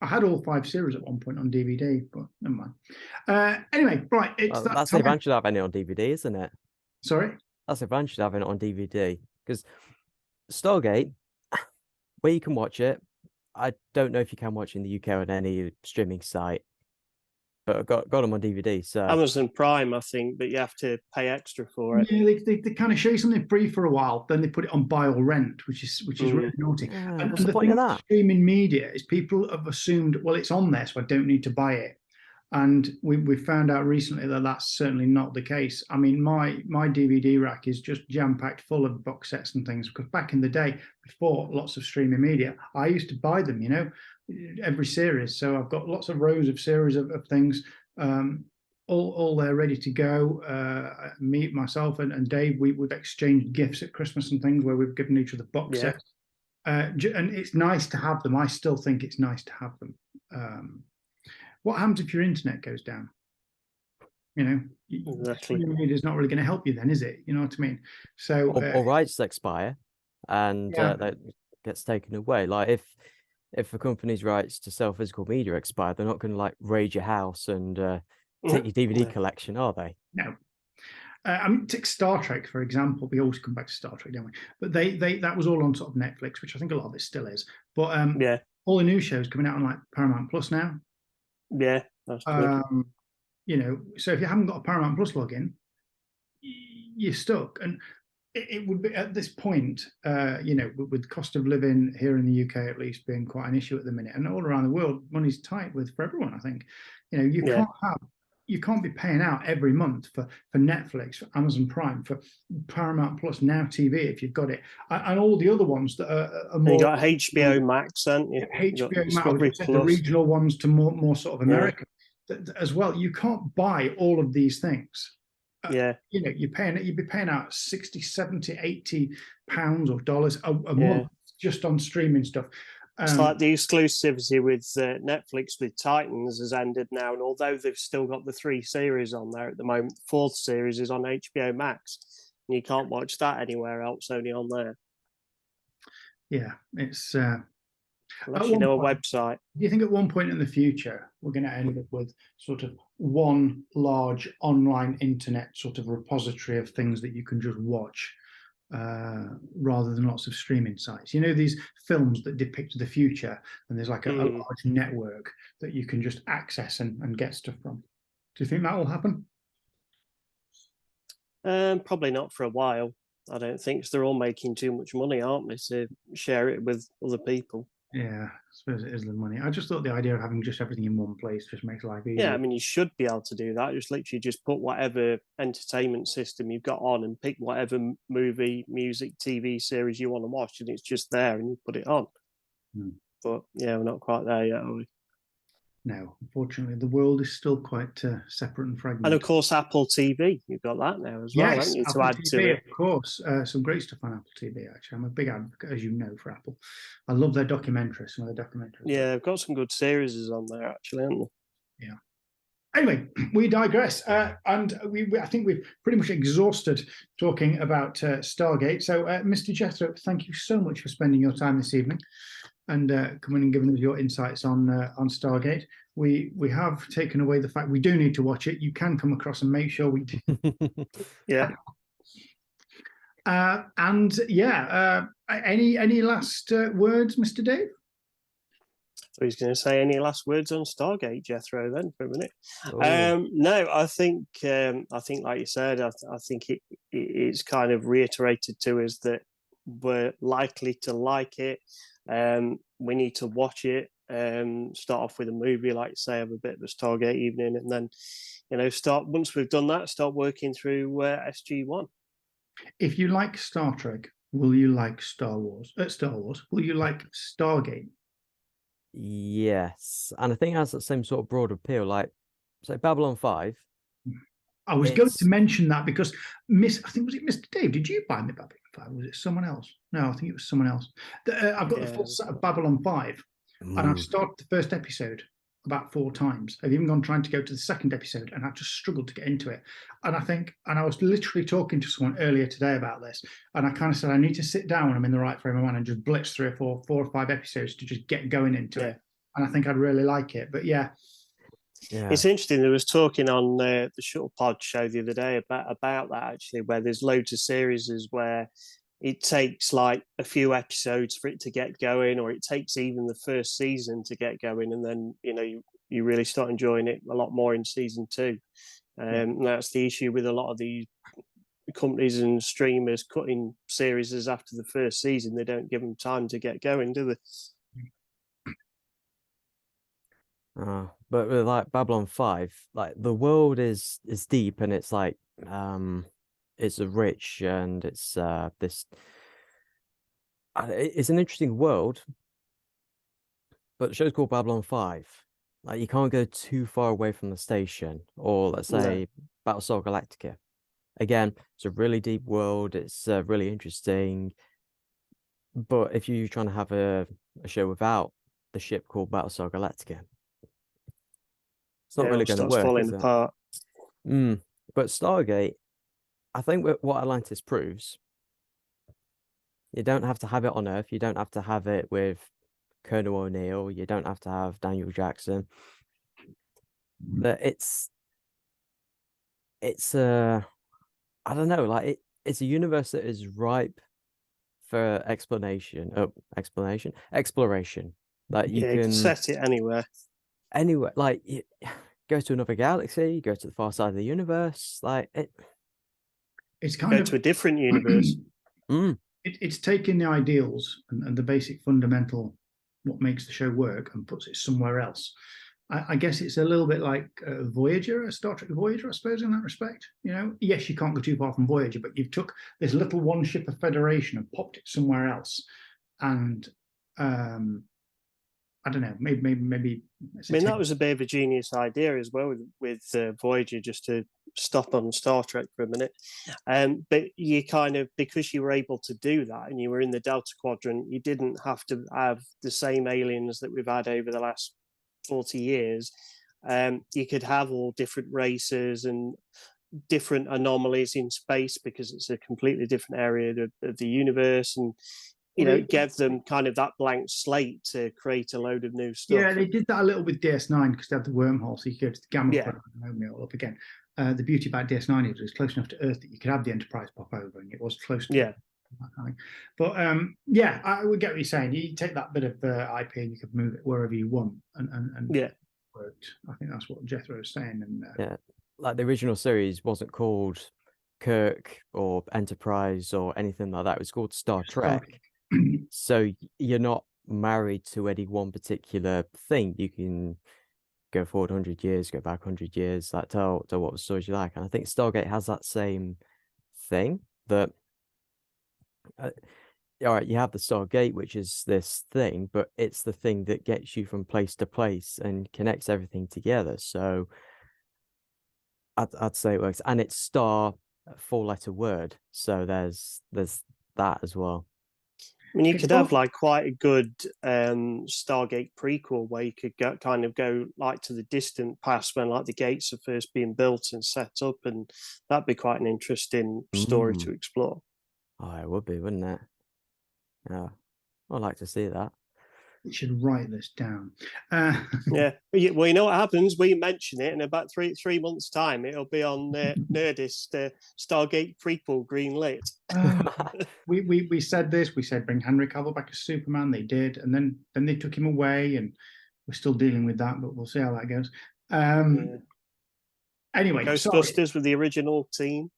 I had all 5 series at one point on DVD, but never mind. Anyway, right. That's the advantage of having it on DVD, isn't it? Sorry? That's the advantage of having it on DVD. Because Stargate, where you can watch it, I don't know if you can watch in the UK on any streaming site, but I got them on DVD. So Amazon Prime, I think, but you have to pay extra for it. Yeah, they kind of show you something free for a while, then they put it on buy or rent, which is really naughty. And what's the the point thing of with that? streaming media is people have assumed, well, it's on there, so I don't need to buy it. And we found out recently that that's certainly not the case. I mean, my DVD rack is just jam packed full of box sets and things. Because back in the day, before lots of streaming media, I used to buy them, every series. So I've got lots of rows of series of things. All there ready to go. Me, myself, and Dave, we've exchanged gifts at Christmas and things where we've given each other box sets. And it's nice to have them. I still think it's nice to have them. What happens if your internet goes down? Exactly. It's not really going to help you then, is it? You know what I mean? So, Or rights expire, and that gets taken away. Like if a company's rights to sell physical media expire, they're not going to like raid your house and take your DVD collection, are they? No. I mean, take Star Trek, for example. We always come back to Star Trek, don't we? But they that was all on sort of Netflix, which I think a lot of it still is. But all the new shows coming out on like Paramount Plus now. Yeah, that's good. So if you haven't got a Paramount Plus login, you're stuck. And it would be at this point, with cost of living here in the UK at least being quite an issue at the minute, and all around the world, money's tight for everyone. I think, you can't be paying out every month for Netflix, for Amazon Prime, for Paramount Plus, Now TV if you've got it, and all the other ones that are more. You got HBO Max, haven't you? HBO Max, the regional ones to more sort of America as well. You can't buy all of these things. You'd be paying out 60, 70, 80 pounds or dollars a month just on streaming stuff. It's like the exclusivity with Netflix with Titans has ended now, and although they've still got the 3 series on there at the moment, the 4th series is on HBO Max, and you can't watch that anywhere else, only on there. Yeah, it's unless you know a website. Do you think at one point in the future we're going to end up with sort of one large online internet sort of repository of things that you can just watch? Rather than lots of streaming sites, these films that depict the future, and there's like a large network that you can just access and get stuff from. Do you think that will happen? Probably not for a while. I don't think, because they're all making too much money, aren't they, to share it with other people? Yeah, I suppose it is the money. I just thought the idea of having just everything in one place just makes life easier. Yeah, I mean, you should be able to do that. Just literally just put whatever entertainment system you've got on and pick whatever movie, music, TV series you want to watch, and it's just there and you put it on. But yeah, we're not quite there yet, are we? No, unfortunately, the world is still quite separate and fragmented. And of course, Apple TV, you've got that now as well, haven't you, to add TV, to it? Of course, some great stuff on Apple TV, actually. I'm a big advocate, as you know, for Apple. I love their documentaries, some of their documentaries. Yeah, they've got some good series on there, actually, haven't they? Yeah. Anyway, we digress, and I think we've pretty much exhausted talking about Stargate. So, Mr. Jethro, thank you so much for spending your time this evening and coming and giving us your insights on Stargate. We have taken away the fact we do need to watch it. You can come across and make sure we do. Yeah. Any last words, Mr. Dave? So he's going to say any last words on Stargate, Jethro, then, for a minute. No, I think like you said, I think it's kind of reiterated to us that we're likely to like it. We need to watch it. Start off with a movie, like you say, have a bit of a Stargate evening, and then, once we've done that, start working through SG1. If you like Star Trek, will you like Star Wars? Will you like Stargate? Yes, and I think it has that same sort of broad appeal, like say Babylon 5. I was going to mention that because I think, was it Mr. Dave? Did you buy me Babylon 5? Was it someone else? No, I think it was someone else. I've got the full set of Babylon 5, and I've started the first episode about 4 times. I've even gone trying to go to the second episode, and I've just struggled to get into it. And I was literally talking to someone earlier today about this, and I kind of said I need to sit down when I'm in the right frame of mind and just blitz 3 or 4 or 5 episodes to just get going into it. And I think I'd really like it. But yeah. It's interesting. There was talking on the Shuttle Pod show the other day about that, actually, where there's loads of series where it takes like a few episodes for it to get going, or it takes even the first season to get going, and then you really start enjoying it a lot more in season 2. And that's the issue with a lot of these companies and streamers cutting series after the first season. They don't give them time to get going, do they? But with like Babylon 5, like the world is deep, and it's like it's a rich, and it's it's an interesting world. But the show's called Babylon 5. Like, you can't go too far away from the station, or let's say Battlestar Galactica. Again, it's a really deep world. It's really interesting. But if you're trying to have a show without the ship called Battlestar Galactica, it's not really going to work, falling is it? apart. But Stargate, I think what Atlantis proves, you don't have to have it on Earth. You don't have to have it with Colonel O'Neill. You don't have to have Daniel Jackson. But it's I don't know, like it's a universe that is ripe for exploration. Like you can set it anywhere. Like go to another galaxy, go to the far side of the universe. Like it's kind of to a different universe. It's taking the ideals and the basic fundamental, what makes the show work, and puts it somewhere else. I guess it's a little bit like Voyager, a Star Trek Voyager, I suppose, in that respect. Yes, you can't go too far from Voyager, but you've took this little one ship of Federation and popped it somewhere else. And I don't know, maybe. I mean, that was a bit of a genius idea as well with Voyager, just to stop on Star Trek for a minute. But you kind of, because you were able to do that and you were in the Delta Quadrant, you didn't have to have the same aliens that we've had over the last 40 years. You could have all different races and different anomalies in space, because it's a completely different area of the universe, and give them kind of that blank slate to create a load of new stuff. Yeah, they did that a little with DS9, because they had the wormhole, so you could go to the Gamma Quadrant and open it all up again. The beauty about DS9 is it was close enough to Earth that you could have the Enterprise pop over, and it was close to that kind of thing. But I would get what you're saying. You take that bit of IP and you could move it wherever you want, and worked. I think that's what Jethro was saying. And like the original series wasn't called Kirk or Enterprise or anything like that. It was called Star Trek. So you're not married to any one particular thing. You can go forward 100 years, go back 100 years, like tell what stories you like. And I think Stargate has that same thing, that all right, you have the Stargate, which is this thing, but it's the thing that gets you from place to place and connects everything together. So I'd say it works, and it's Star, 4-letter word, so there's that as well. I mean, you could have like quite a good Stargate prequel where you could go like to the distant past when like the gates are first being built and set up, and that'd be quite an interesting story to explore. Oh, it would be, wouldn't it? Yeah, I'd like to see that. We should write this down. Yeah, well, you know what happens? We mention it in about three months' time. It'll be on Nerdist, Stargate prequel green lit. We said this. We said bring Henry Cavill back as Superman. They did, and then they took him away, and we're still dealing with that. But we'll see how that goes. Anyway, Ghostbusters with the original team.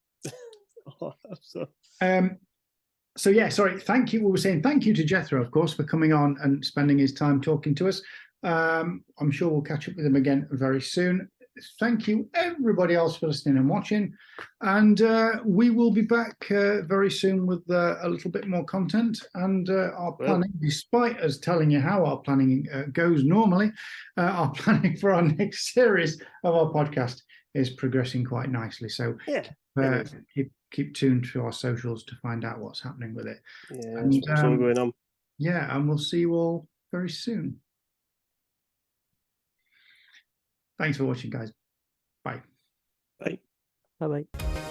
So yeah, sorry. Thank you. We were saying thank you to Jethro, of course, for coming on and spending his time talking to us. I'm sure we'll catch up with him again very soon. Thank you, everybody else, for listening and watching. And we will be back very soon with a little bit more content and our planning, despite us telling you how our planning goes normally, our planning for our next series of our podcast is progressing quite nicely. So keep tuned to our socials to find out what's happening with it. Yeah, and, what's all going on. Yeah, and we'll see you all very soon. Thanks for watching, guys. Bye. Bye. Bye-bye.